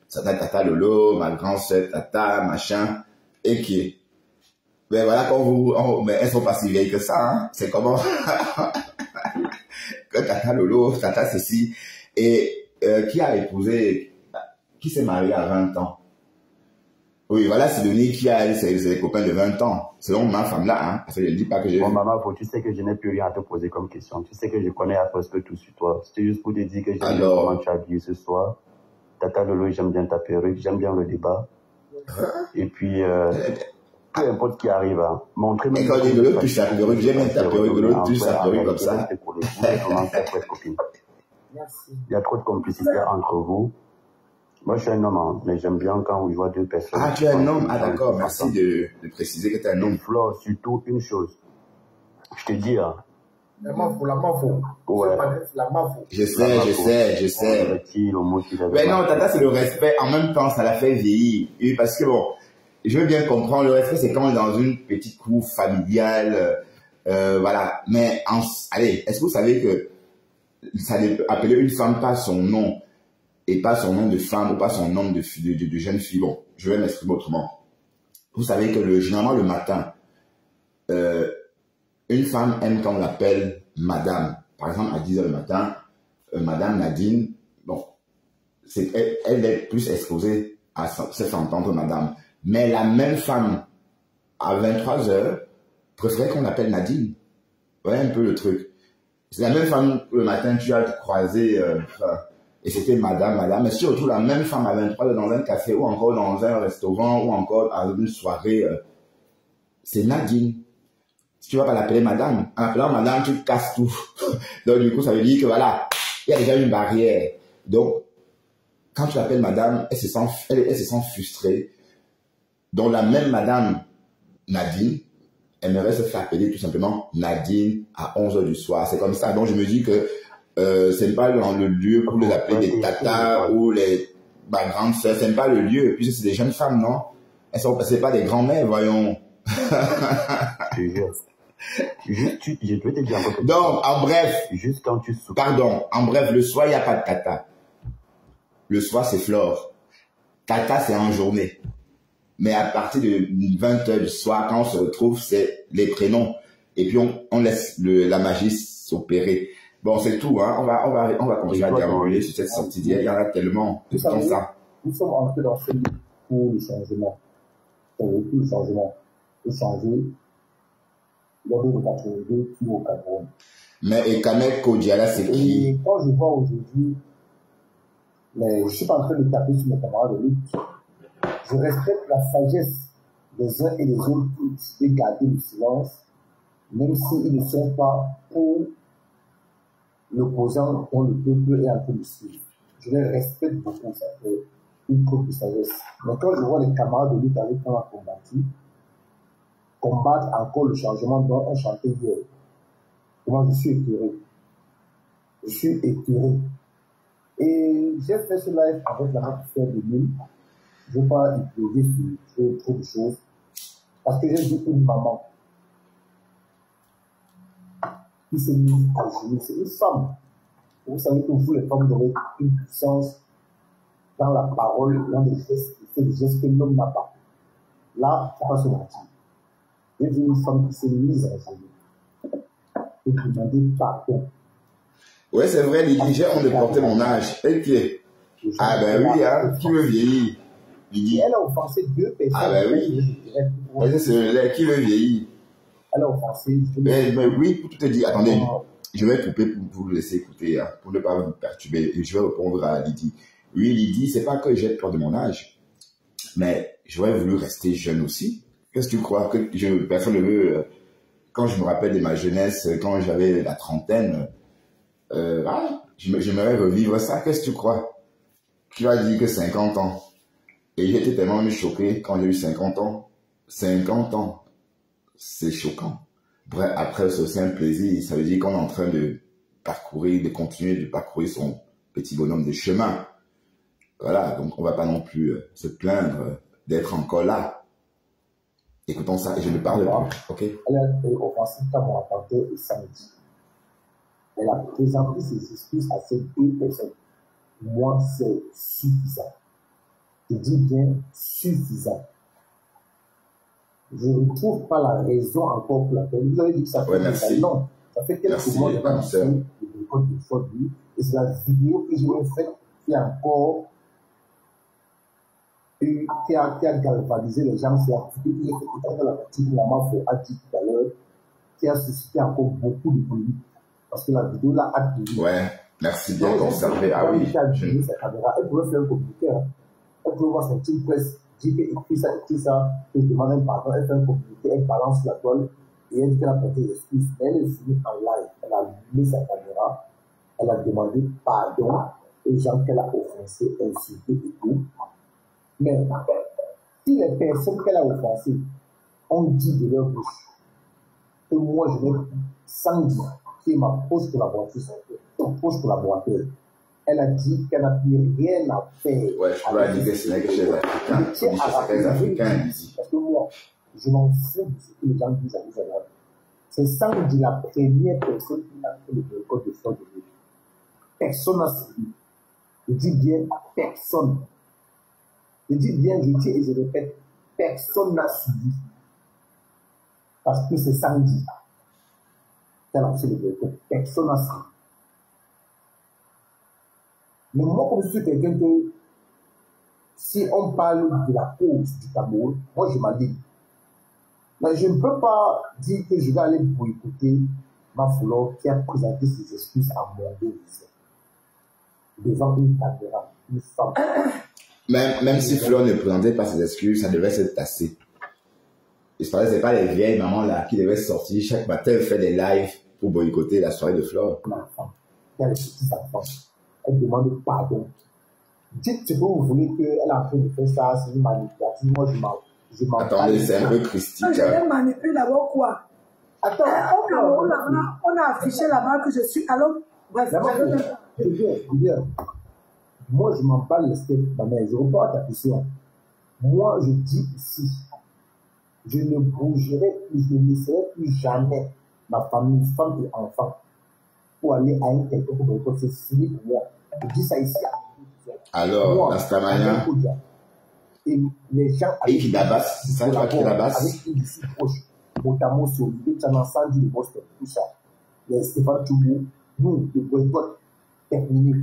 Ça Tata Lolo, ma grande soeur, Tata, machin. Et qui, ben voilà, mais elles sont pas si vieilles que ça, hein. C'est comment, que Tata Lolo, Tata ceci, et, qui a épousé, qui s'est marié à 20 ans. Oui, voilà, c'est Denis qui a ses copains de 20 ans. Selon ma femme là, hein. Parce que je ne dis pas que j'ai... Bon, maman, tu sais que je n'ai plus rien à te poser comme question. Tu sais que je connais à presque tout sur toi. C'était juste pour te dire que j'aime comment tu as habillé ce soir. Tata Lolo, j'aime bien ta perruque, j'aime bien le débat. Et puis, peu importe qui arrive, hein, montrez-moi. Et quand il Lolo touche sa perruque, j'aime bien ta perruque, Lolo touche sa perruque comme ça. Merci. Il y a trop de complicité entre vous. Moi, je suis un homme, hein, mais j'aime bien quand je vois deux personnes. Ah, tu es un homme? Ah, d'accord, merci de préciser que tu es un homme. Flore, surtout une chose. Je te dis, hein. La mafo. Ouais. La mafo. Je sais. Mais non, Tata, c'est le respect. En même temps, ça la fait vieillir. Et parce que bon, je veux bien comprendre, le respect, c'est quand on est dans une petite cour familiale, voilà. Mais, allez, est-ce que vous savez que ça appeler une femme pas son nom, et pas son nom de femme, ou pas son nom de jeune fille? Bon, je vais m'exprimer autrement. Vous savez que généralement le matin, une femme aime quand on l'appelle madame. Par exemple, à 10h le matin, madame Nadine, bon, elle est plus exposée à se faire entendre madame. Mais la même femme, à 23h, préférait qu'on l'appelle Nadine. Vous voyez un peu le truc. C'est la même femme le matin, tu as croisé, et c'était madame, mais surtout la même femme à 23h dans un café, ou encore dans un restaurant, ou encore à une soirée, c'est Nadine. Si tu vas pas l'appeler madame, en appelant madame, tu casses tout. Donc du coup, ça veut dire que voilà, il y a déjà une barrière. Donc, quand tu l'appelles madame, elle se sent frustrée. Donc la même madame Nadine aimerait se faire appeler tout simplement Nadine à 11h du soir. C'est comme ça. Donc je me dis que ce n'est pas dans le lieu pour les appeler des tatas ou ma grande sœur. Ce n'est pas le lieu. Puisque c'est des jeunes femmes, non? C'est pas des grands-mères, voyons. Je vais te dire un peu. Donc, en bref, juste quand tu souffres. Pardon, en bref, le soir, il n'y a pas de tata. Le soir, c'est Flore. Tata, c'est en journée. Mais à partir de 20h du soir, quand on se retrouve, c'est les prénoms. Et puis, on laisse la magie s'opérer. Bon, c'est tout, hein. On va continuer à dérouler sur cette sortie d'hier. Il y en a tellement de temps ça. Nous sommes entrés dans ce lieu pour le changement. Pour le changement. Le changer. Lors de 82 qui au Cameroun. Mais et Kamek Kodiala, c'est qui? Et quand je vois aujourd'hui, je suis pas en train de taper sur mes camarades de lutte. Je respecte la sagesse des uns et des autres pour décider de garder le silence, même s'ils ne sont pas pour l'opposant dont le peuple est en train de suivre. Je les respecte beaucoup, ça fait une preuve de sagesse. Mais quand je vois les camarades de lutte avec qui on a combattu, combattre encore le changement dont on chantait hier, moi je suis écœuré. Et j'ai fait ce live avec la marque de Lille. Je ne veux pas y pleurer sur trop de choses. Parce que j'ai vu une maman qui s'est mise à jouer. C'est une femme. Vous savez que vous, les femmes, vous avez une puissance dans la parole, dans les gestes, qui fait des gestes que l'homme n'a pas. Là, il ne faut pas se mentir. J'ai vu une femme qui s'est mise à jouer. Et demander pardon. Oui, c'est vrai, Lydie, on de porter mon âge. Et qui est? Ah ben oui, hein, qui veut vieillir? Lydie. Elle a offensé deux personnes. Ah ben oui. C'est qui veut vieillir? Elle a offensé. Mais oui, pour tout te dire, attendez, je vais couper pour vous laisser écouter, hein, pour ne pas vous perturber, et je vais répondre à Lydie. Oui, Lydie, c'est pas que j'ai peur de mon âge, mais j'aurais voulu rester jeune aussi. Qu'est-ce que tu crois que personne ne veut, quand je me rappelle de ma jeunesse, quand j'avais la trentaine, j'aimerais revivre ça. Qu'est-ce que tu crois? Tu as dit que 50 ans. Et j'étais tellement choqué quand j'ai eu 50 ans. 50 ans, c'est choquant. Bref, après, c'est aussi un plaisir. Ça veut dire qu'on est en train de continuer de parcourir son petit bonhomme de chemin. Voilà, donc on va pas non plus se plaindre d'être encore là. Écoutons ça et je ne parle plus, ok? Elle a été offensive quand on attendait et samedi. Elle a présenté ses excuses à ces deux personnes. Moi, c'est suffisant. Je dis bien suffisant. Je ne retrouve pas la raison encore pour laquelle vous avez dit que ça fait merci. Non, ça fait quelques mois que je suis de l'école de Fort-Louis et c'est la vidéo que je vais faire qui a encore qui a galvanisé les gens. C'est la vidéo qui est faite dans la partie que la mafia a dit tout à l'heure, qui a suscité encore beaucoup de polémiques. Parce que la vidéo là a dit. Ouais, Merci bien conservé. Ah oui. Sa caméra, elle pouvait faire un communiqué. Elle pouvait voir son team presse, dire qu'écrit ça, et demande un pardon. Elle fait un communiqué, elle balance la toile et elle dit qu'elle a porté des excuses. Elle est venue en live, elle a allumé sa caméra, elle a demandé pardon aux gens qu'elle a offensés, insultés et tout. Mais si les personnes qu'elle a offensées ont dit de leur bouche, et moi je vais Sandy, qui est ma proche collaboratrice, proche collaborateur, elle a dit qu'elle n'a plus rien à faire. Ouais, je peux dire que ce n'est que chez les Africains. Chez les Africains, parce que moi, je m'en fous de ce que les gens disent à Israël. C'est Sandy la première personne qui a fait le boycott de Fleur de Lys. Personne n'a suivi. Je dis bien personne. Je dis bien, je dis et je répète, personne n'a suivi. Parce que c'est Sandy. Elle a fait le boycott. Personne n'a suivi. Mais moi, comme je suis quelqu'un que, si on parle de la cause du Cameroun, moi je m'en dis. Mais je ne peux pas dire que je vais aller boycotter Mafoulor qui a présenté ses excuses à mon dos devant une caméra, une femme. Même si Fleur ne présentait pas ses excuses, ça devait se tasser. Il se paraît que ce n'est pas les vieilles mamans là qui devaient sortir chaque matin faire des lives pour boycotter la soirée de Fleur. L'enfant, il y a les petits enfants. Elle demande pardon. Dites ce que vous voulez qu'elle a en train de faire ça, c'est une manipulation. Moi, je m'en Attendez, c'est un peu christique. Je vais manipuler d'abord quoi? Attends, Au Cameroun, on a affiché là-bas que je suis. Alors, bref, je viens. Moi, je m'en parle les steaks, ma mère. Je reprends ta question. Moi, je dis ici, je ne bougerai plus, je ne laisserai plus jamais ma famille, femme et enfant, pour aller à un quelqu'un pour c'est fini pour moi. Je dis ça ici. Alors, moi, dans Stamania, et les gens et qui Dabas, c'est ça, tu vas Dabas? avec qui ici proche, notamment sur le Tchanansan du Boston, tout ça, les Stéphane Toubou, nous, le boycott terminé.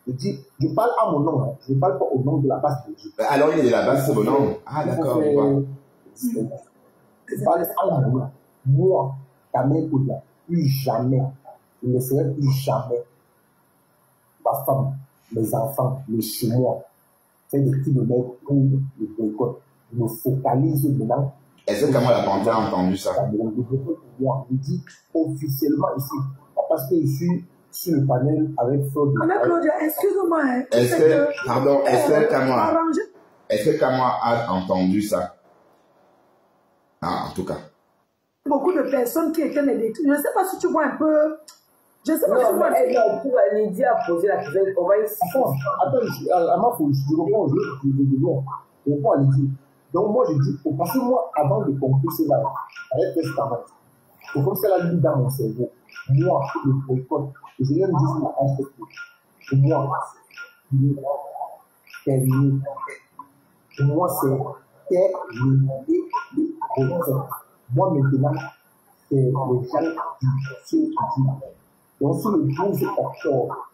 Je parle à mon nom, hein. Je ne parle pas au nom de la base de Dieu. Alors, il est de la base, c'est mon nom. Ah, d'accord. Je parle à mon nom. Moi, Kamel Koudia, plus jamais, je ne laisserai plus jamais ma femme, mes enfants, mes chez moi, faire des kilomètres pour le boycott. Je me focalise maintenant. Est-ce que Kamel a entendu ça? Moi, je dis officiellement ici, parce que je suis sur le panel avec Fleur de Lys. Claudia, excuse-moi. Est-ce que Kamel a entendu ça? Ah, en tout cas. Beaucoup de personnes qui étaient les détruites. Je ne sais pas si tu vois un peu. Je ne sais pas si tu vois. Lydie a posé la question. On va essayer. Attends, je réponds à Lydie. Donc, moi, je dis, parce que moi, avant de conclure cela, avec Testament, c'est comme ça la lit dans mon cerveau. Moi, le boycott, je viens de dire ça en fait. Pour moi, c'est terminé. Pour moi, c'est terminé le boycott. Moi, maintenant, c'est les gens qui disent. Donc, sur le 12 octobre,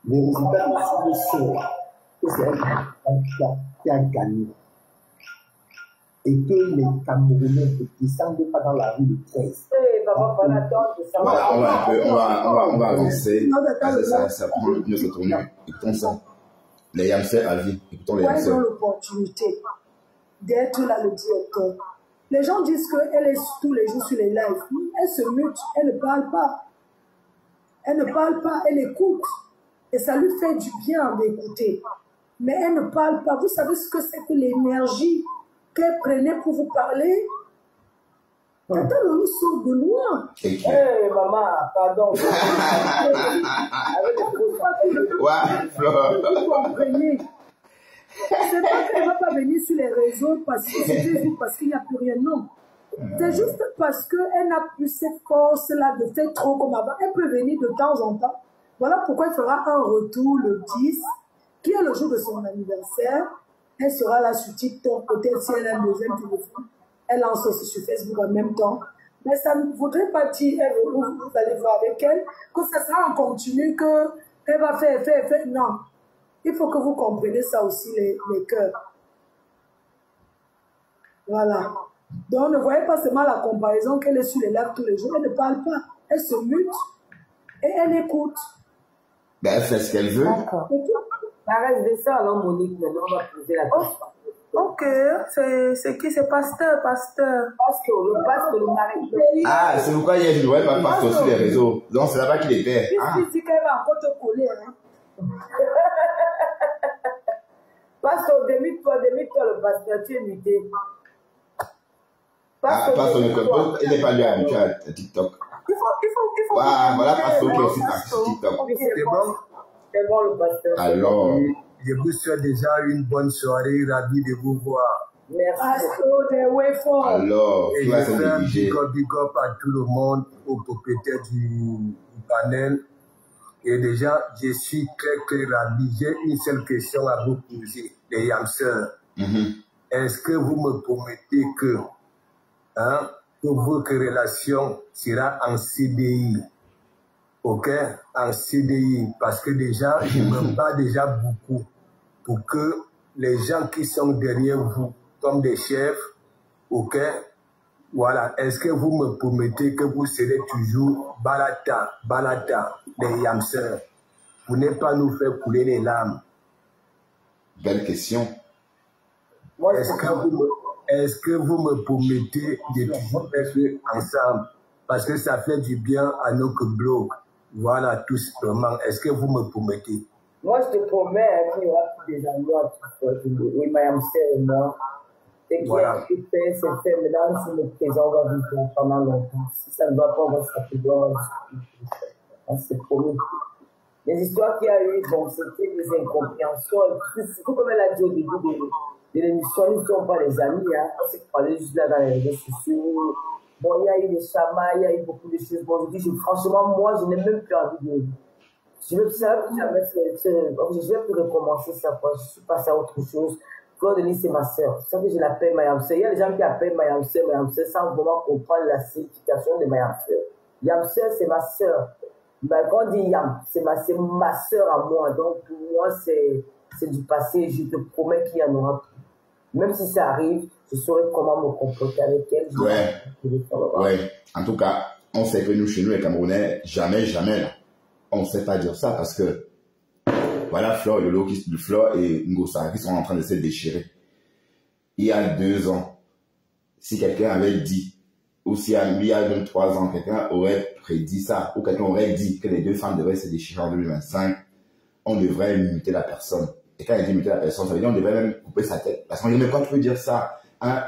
les résultats de ce que c'est un candidat qui a gagné. Et que les Camerounais ne descendent pas dans la rue le 13. On va avancer. Ça prend une autre tournure. Écoutons ça. Les Yamsais à vie. Écoutons les Yamsais. Ils ont l'opportunité d'être là le directeur. Les gens disent qu'elle est tous les jours sur les lives. Elle se mute, elle ne parle pas. Elle ne parle pas, elle écoute. Et ça lui fait du bien d'écouter. Mais elle ne parle pas. Vous savez ce que c'est que l'énergie qu'elle prenait pour vous parler? Tata Lolo sort de loin. Maman, pardon. Vous comprenez? C'est pas qu'elle ne va pas venir sur les réseaux parce qu'il n'y a plus rien, non. C'est juste parce qu'elle n'a plus cette force-là de faire trop comme avant. Elle peut venir de temps en temps. Voilà pourquoi elle fera un retour le 10, qui est le jour de son anniversaire. Elle sera là sur TikTok, peut-être si elle a un deuxième téléphone. Elle lance aussi sur Facebook en même temps. Mais ça ne voudrait pas dire, vous allez voir avec elle, que ça sera en continu, qu'elle va faire. Non. Il faut que vous compreniez ça aussi, les cœurs. Voilà. Donc, ne voyez pas seulement la comparaison qu'elle est sur les lacs tous les jours. Elle ne parle pas. Elle se mute. Et elle écoute. Ben, elle fait ce qu'elle veut. D'accord. Arrête de ça, alors Monique, maintenant on va poser la question. Ok, c'est qui? C'est pasteur. Pasteur, le pasteur, le mari. Ah, c'est pourquoi hier je ne voyais pas pasteur sur les réseaux. Donc c'est là-bas qu'il était. Qu'est-ce que tu dis qu'elle va encore te coller, hein? Pasteur, démute-toi, le pasteur, tu es muté. Pasteur ne connaît pas, il n'est pas lui habitué à TikTok. Il faut. Voilà, pasteur qui est aussi parti sur TikTok. C'est bon? C'est bon, le pasteur. Alors. Je vous souhaite déjà une bonne soirée, ravi de vous voir. Merci. Pasteur de Wefort. Alors, Et tu je vas fais se un négliger. big up à tout le monde, aux propriétaires du panel. Et déjà, je suis très ravi. J'ai une seule question à vous poser, les yamseurs. Est-ce que vous me promettez que votre relation sera en CDI? Ok, en CDI, parce que déjà, je me bats déjà beaucoup pour que les gens qui sont derrière vous, comme des chefs, ok, voilà, est-ce que vous me promettez que vous serez toujours balata, les yamseurs, pour ne pas nous faire couler les larmes? Belle question. Est-ce que vous me promettez de toujours être ensemble? Parce que ça fait du bien à notre blog. Voilà, tout simplement. Est-ce que vous me promettez? Moi, je te promets qu'il y aura plus des amis entre oui, Mayam et moi. C'est qui a été fait, c'est fait. Maintenant, si le présent va vivre pendant longtemps. Si ça ne va pas, on va se rappeler. On s'est promis. Les histoires qu'il y a eu, bon, c'était des incompréhensions. Tout comme elle a dit au début de l'émission, ils ne sont pas les amis. Hein. On s'est parlé juste là dans les réseaux sociaux. Bon, il y a eu des chamailles, il y a eu beaucoup de choses. Bon, je dis, franchement, moi, je n'ai même plus envie de... Je ne vais plus recommencer ça, quoi. Je suis passé à autre chose. Claude Denis, c'est ma sœur. C'est ça que je l'appelle Mayamse. Il y a des gens qui appellent Mayamse sans vraiment comprendre la signification de Mayamse. Yamse, c'est ma sœur. Mais quand on dit Yam, c'est ma sœur à moi. Donc, pour moi, c'est du passé. Je te promets qu'il y en aura plus. Même si ça arrive, je saurai comment me comporter avec elle. Ouais. En tout cas, on sait que nous, chez nous, les Camerounais, jamais, là, on ne sait pas dire ça parce que, voilà, Flore et Ngosa qui sont en train de se déchirer. Il y a 2 ans, si quelqu'un avait dit, ou s'il y a même 3 ans, quelqu'un aurait prédit ça, ou quelqu'un aurait dit que les 2 femmes devraient se déchirer en 2025, on devrait muter la personne. Et quand il dit muter la personne, ça veut dire qu'on devrait même couper sa tête. Parce qu'on dit, mais quand tu peux dire ça, hein,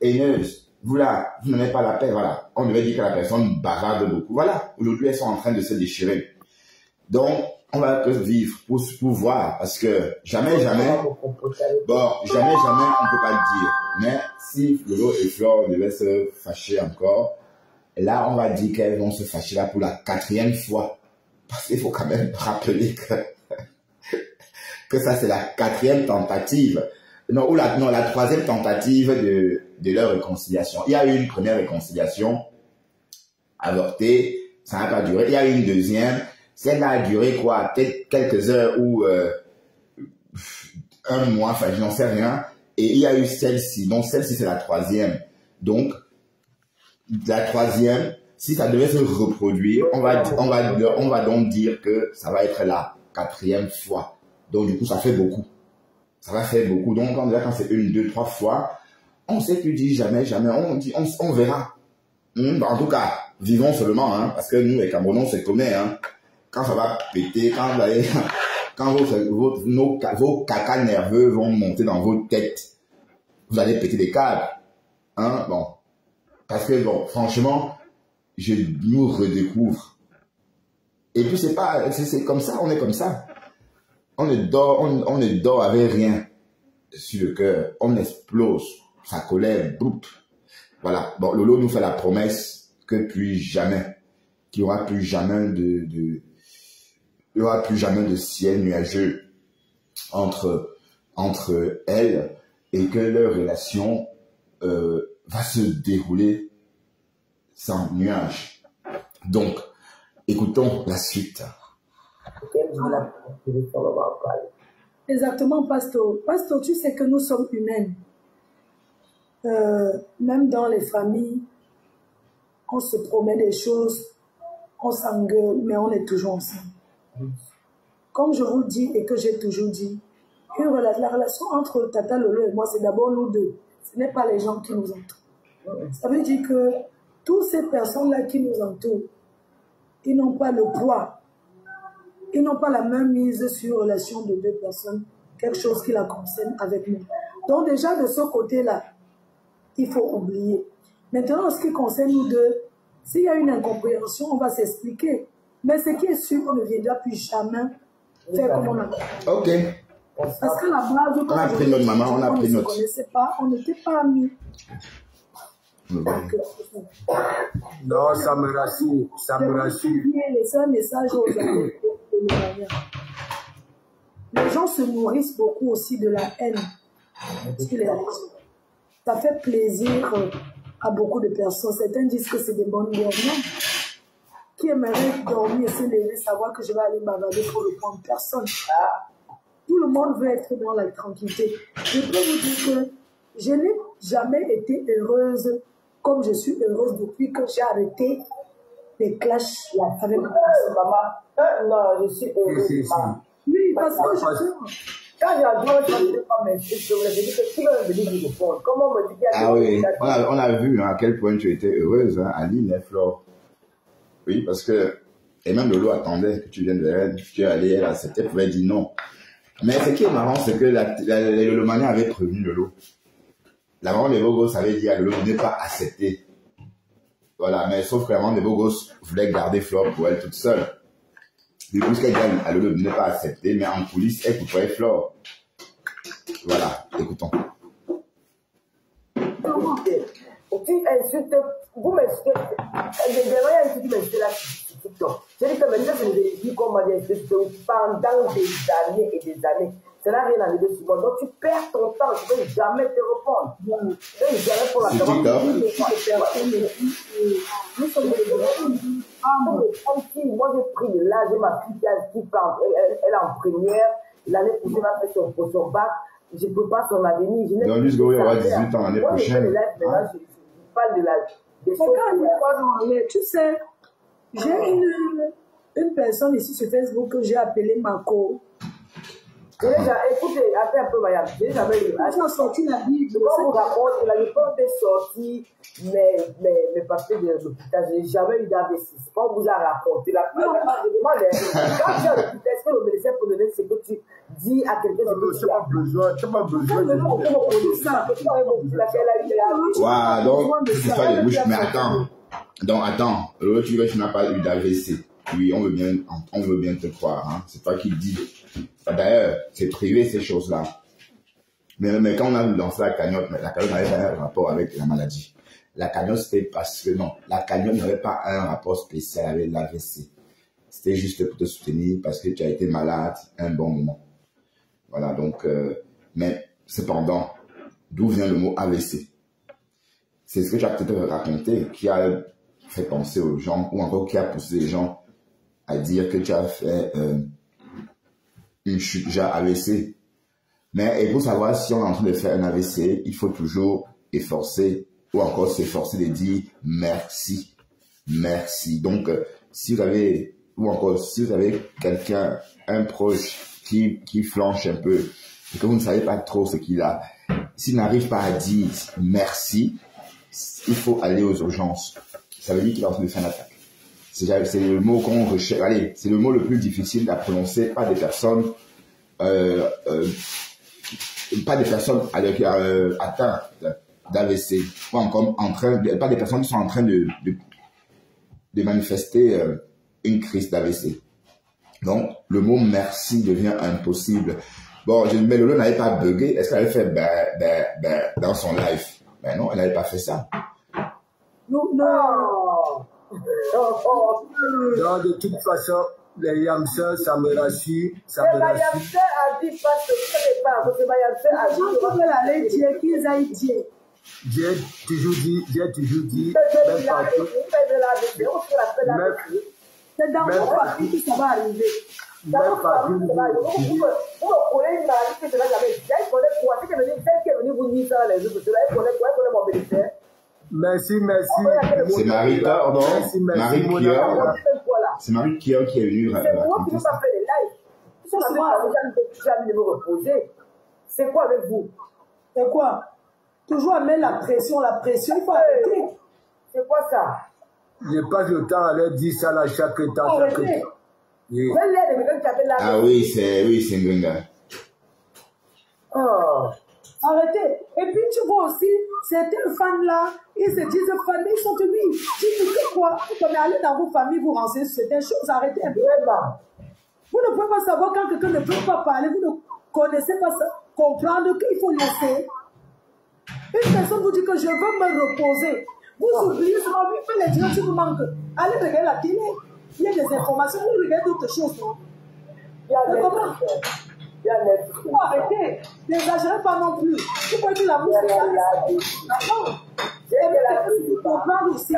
haineuse, vous là, vous n'avez pas la paix, voilà. On devait dire que la personne bavarde beaucoup. Voilà, aujourd'hui, elles sont en train de se déchirer. Donc, on va que vivre pour voir, parce que jamais, on peut pas le dire. Mais si Lolo et Flore devaient se fâcher encore, là, on va dire qu'elles vont se fâcher là pour la 4e fois. Parce qu'il faut quand même rappeler que ça, c'est la 4e tentative. Non, la 3e tentative de leur réconciliation. Il y a eu une première réconciliation avortée, ça n'a pas duré. Il y a eu une deuxième, celle-là a duré quoi, peut-être quelques heures ou 1 mois, enfin je n'en sais rien. Et il y a eu celle-ci, donc celle-ci c'est la 3e. Donc la 3e, si ça devait se reproduire, on va donc dire que ça va être la 4e fois. Donc du coup ça fait beaucoup. Ça va faire beaucoup. Donc, quand c'est 1, 2, 3 fois, on ne sait plus dire jamais. On dit, on verra. En tout cas, vivons seulement, hein, parce que nous, les Camerounais, on se connaît, hein. Quand ça va péter, quand vos cacas nerveux vont monter dans vos têtes, vous allez péter des câbles. Hein, bon. Parce que, bon, franchement, je nous redécouvre. Et puis, c'est comme ça, on est comme ça. On ne dort avec rien sur le cœur. On explose. Sa colère, boum. Voilà. Bon, Lolo nous fait la promesse que plus jamais, qu'il n'y aura plus jamais de ciel nuageux entre elles et que leur relation va se dérouler sans nuages. Donc, écoutons la suite. Exactement, Pasteur. Pasteur, tu sais que nous sommes humaines. Même dans les familles, on se promet des choses, on s'engueule, mais on est toujours ensemble. Comme je vous dis et que j'ai toujours dit, la relation entre Tata Lolo et moi, c'est d'abord nous deux. Ce n'est pas les gens qui nous entourent. Ça veut dire que toutes ces personnes-là qui nous entourent, ils n'ont pas le poids. Ils n'ont pas la même mise sur la relation de deux personnes, quelque chose qui la concerne avec nous. Donc déjà, de ce côté-là, il faut oublier. Maintenant, en ce qui concerne nous deux, s'il y a une incompréhension, on va s'expliquer. Mais ce qui est sûr, on ne viendra plus jamais faire comme on a fait. Ok. Parce que la base, on a pris notre maman, on a pris notre... On ne se connaissait pas, on n'était pas amis. Non, ça me rassure, ça me rassure. Laisser un message aux amis. Les gens se nourrissent beaucoup aussi de la haine sur les réseaux. Ça fait plaisir à beaucoup de personnes. Certains disent que c'est des bonnes dormants. Qui aimerait dormir et se lever, savoir que je vais aller m'avaler pour le prendre personne. Tout le monde veut être dans la tranquillité. Je peux vous dire que je n'ai jamais été heureuse comme je suis heureuse depuis que j'ai arrêté les clashs avec ma maman. Non, je suis heureuse. Oui, parce que je... Quand j'ai adoré, je ne sais pas m'insulter. Je me dis que qui va me venir me répondre? Comment me dit Ah oui, on a vu à quel point tu étais heureuse, hein, Aline et Flore. Oui, parce que, et même Lolo attendait que tu viennes de elle, tu es allé, elle acceptait, elle pouvait dire non. Mais ce qui est marrant, c'est que les Lolomaniens avaient prévenu Lolo. La maman des beaux gosses avait dit à Lolo de ne pas accepter. Voilà, mais sauf que la maman des beaux gosses voulait garder Flore pour elle toute seule. Du coup, ce qu'elle dit à Lolo de ne pas accepter, mais en coulisses, elle côtoyait Flore. Voilà, écoutons. Tu insultes, vous m'insultez. Derrière, tu m'insultes là, c'est TikTok. Je dis que maintenant, je me dis qu'on m'a dit pendant des années et des années. Ça n'a rien à dire sur moi. Donc, tu perds ton temps. Je ne vais jamais te répondre. Je ne vais jamais pour la nous sommes tranquilles. Moi, j'ai pris de l'âge. J'ai ma fille qui parle. Elle est en première. L'année prochaine, elle va faire son bac. Je ne peux pas son avenir. Dans 8 secondes, il aura 18 ans l'année prochaine. Je parle de l'âge. Tu sais, j'ai une personne ici sur Facebook que j'ai appelée Marco. Écoutez, attends un peu, Mayam. J'ai jamais eu. Ils ont sorti la Bible. Je vous raconte, la réponse est sortie, mes papiers de l'hôpital. Je n'ai jamais eu d'AVC. C'est pas on vous a raconté. La première fois, je demande, quand tu es à l'hôpital, est-ce que le médecin peut donner ce que tu dis à quelqu'un? C'est pas besoin, c'est pas besoin. Waouh, donc, tu fais les bouches, mais attends. Donc, attends, tu n'as pas eu d'AVC. Oui, on veut bien te croire, hein. C'est toi qui le dis. D'ailleurs, c'est privé ces choses-là. Mais quand on a lancé la cagnotte n'avait pas un rapport avec la maladie. La cagnotte, c'était parce que non, la cagnotte n'avait pas un rapport spécial avec l'AVC. C'était juste pour te soutenir parce que tu as été malade un bon moment. Voilà, donc, mais cependant, d'où vient le mot AVC? C'est ce que tu as peut-être raconté qui a fait penser aux gens ou encore qui a poussé les gens à dire que tu as fait une chute déjà AVC. Mais et pour savoir si on est en train de faire un AVC, il faut toujours efforcer ou encore s'efforcer de dire merci. Merci. Donc, si vous avez, ou encore si vous avez quelqu'un, un proche qui flanche un peu et que vous ne savez pas trop ce qu'il a, s'il n'arrive pas à dire merci, il faut aller aux urgences. Ça veut dire qu'il est en train de faire une attaque. C'est le mot qu'on recherche. Allez, c'est le mot le plus difficile à prononcer. Pas des personnes, atteintes d'AVC, pas encore pas des personnes qui sont en train de manifester une crise d'AVC. Donc, le mot merci devient impossible. Bon, mais Lolo n'avait pas bugué. Est-ce qu'elle avait fait dans son live? Ben non, elle n'avait pas fait ça. Non. Donc, de toute façon, les Yamseurs, ça me rassure. Ça me rassure. Yamseur a dit parce que ce n'est pas, parce que Yamseur a dit. Je peux aller dire qu'ils aillent dire. J'ai toujours dit, même partout. C'est dans mon parti que ça va arriver. Même partout. Vous me connaissez une maladie que je n'ai jamais dit. Elle connaît quoi? C'est qui est venu vous dire ça les autres. Elle connaît quoi? Elle connaît mon médecin. Merci. C'est Marie, pardon. Marie Kior. C'est Marie Kior qui est venue raconter. C'est moi qui ne veux pas faire les lives. Ils sont là, de me reposer. C'est quoi avec vous? C'est quoi? Toujours à mettre la pression, il faut arrêter. C'est quoi ça? Je passe le temps à leur dire ça là chaque temps. Oui. Ah oui, c'est Ngunga. Oh. Arrêtez. Et puis tu vois aussi, certains fans là, ils se disent fans, ils sont tenus. Tu dis quoi? Quand vous allez dans vos familles, vous renseignez sur certaines choses, arrêtez un peu. Vous ne pouvez pas savoir quand quelqu'un ne peut pas parler, vous ne connaissez pas ça, comprendre qu'il faut laisser. Une personne vous dit que je veux me reposer. Vous oubliez seulement, vous les dire, tu vous manques. Allez regarder la télé. Il y a des informations, vous regardez d'autres choses. Non? Vous arrêtez. N'exagérez pas non plus. Vous pouvez dire la musique, c'est ça. Non. Vous comprendre aussi.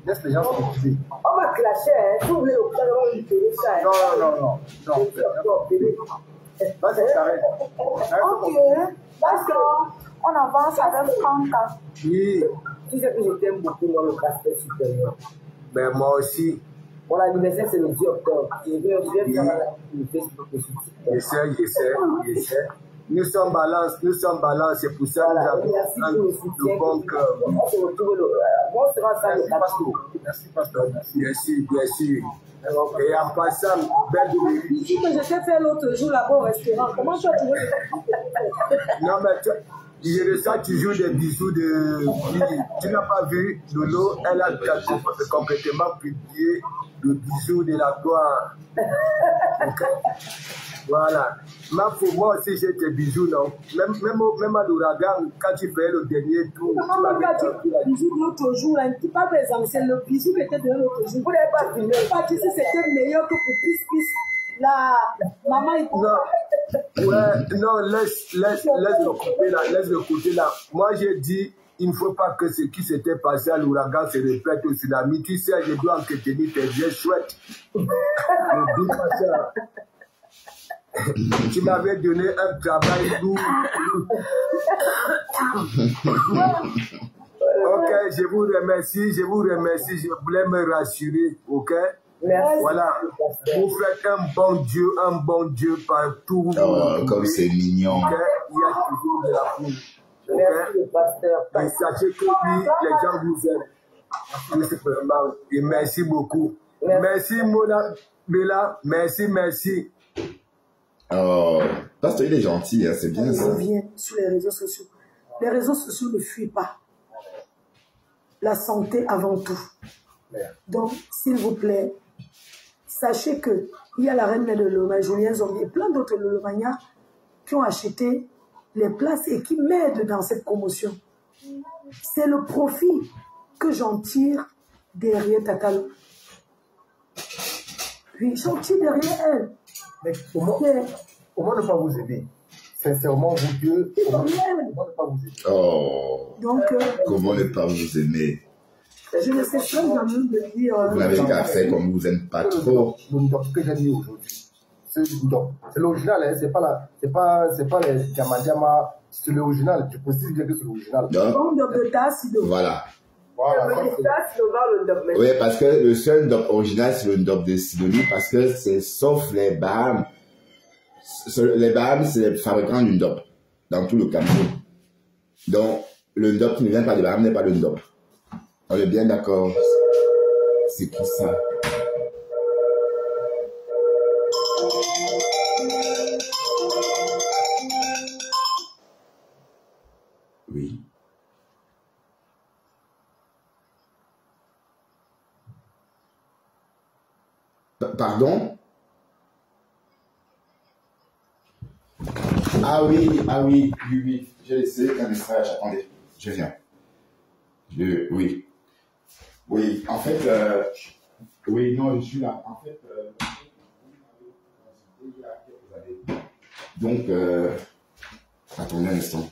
Laisse les gens se motiver. On va clasher, hein. Si vous voulez au plan, on va lui payer ça. Non. Vas-y, Karen. Ok. D'accord. On avance avec Franca. Oui. Tu sais que je t'aime beaucoup dans le pasteur supérieur. Ben, moi aussi. Mon anniversaire, c'est le 10 octobre. Je viens faire l'anniversaire positif. Je sais. Nous sommes balance, c'est pour ça que nous avons le bon cœur. Merci, pasteur. Merci. Et en passant, belle de que je t'ai fait l'autre jour là-bas au restaurant. Comment tu as trouvé? Non, mais je ressens toujours des bisous de Lily. Tu n'as pas vu Lolo, elle a complètement publié le bisou de la gloire. Okay. Voilà. Moi aussi, j'ai tes bisous, non? Même à l'ouragan, quand tu fais le dernier tour. Comment le bisou de l'autre jour, là, tu pas par exemple, c'est le bisou qui était de l'autre jour. Vous n'avez pas filmé. Pas si c'était meilleur que pour Pis. La maman est. Non, laisse le côté là. Moi, j'ai dit, il ne faut pas que ce qui s'était passé à l'ouragan se répète au tsunami. Tu sais, je dois entretenir tes yeux chouettes. Ne dis pas ça. Tu m'avais donné un travail lourd. Ok, je vous remercie. Je voulais me rassurer, ok? Merci. Voilà. Vous faites un bon Dieu partout. Oh, comme c'est mignon. Okay? Il y a toujours de la foule. Merci, le pasteur. Et sachez que oui, les gens vous aiment. Tout simplement. Et merci beaucoup. Merci Mona Bella. Merci. Oh, pasteur, il est gentil, hein, c'est bien ça. Je reviens sur les réseaux sociaux. Les réseaux sociaux ne fuient pas. La santé avant tout. Donc, s'il vous plaît, sachez qu'il y a la reine de Loma, Julien Zombie et plein d'autres Lomania qui ont acheté les places et qui m'aident dans cette promotion. C'est le profit que j'en tire derrière Tatalo. Oui, j'en tire derrière elle. Mais comment ne pas vous aider? Sincèrement, vous deux, comment ne pas vous aider? Oh, donc, comment ne pas vous aimer? Je ne sais pas vraiment de dire. Vous n'avez qu'à faire comme vous n'aimez pas trop. Le Ndop que j'ai mis aujourd'hui, c'est l'original, hein, c'est pas les Diamant, c'est l'original. Tu précises bien que c'est l'original. Voilà. Le oui, parce que le seul Ndop original, c'est le Ndop de Sidonie, parce que c'est sauf les Bahamas. Les Bahamas, c'est le fabricant du Ndop dans tout le Cameroun. Donc, le Ndop qui ne vient pas de Bahamas n'est pas le Ndop. On est bien d'accord. C'est qui ça? Oui. Pardon? Ah oui. J'ai laissé un message. Attendez, je viens. Oui. Oui, en fait, oui, non, je suis là. En fait, il y a quelques années. Donc, attendez un instant.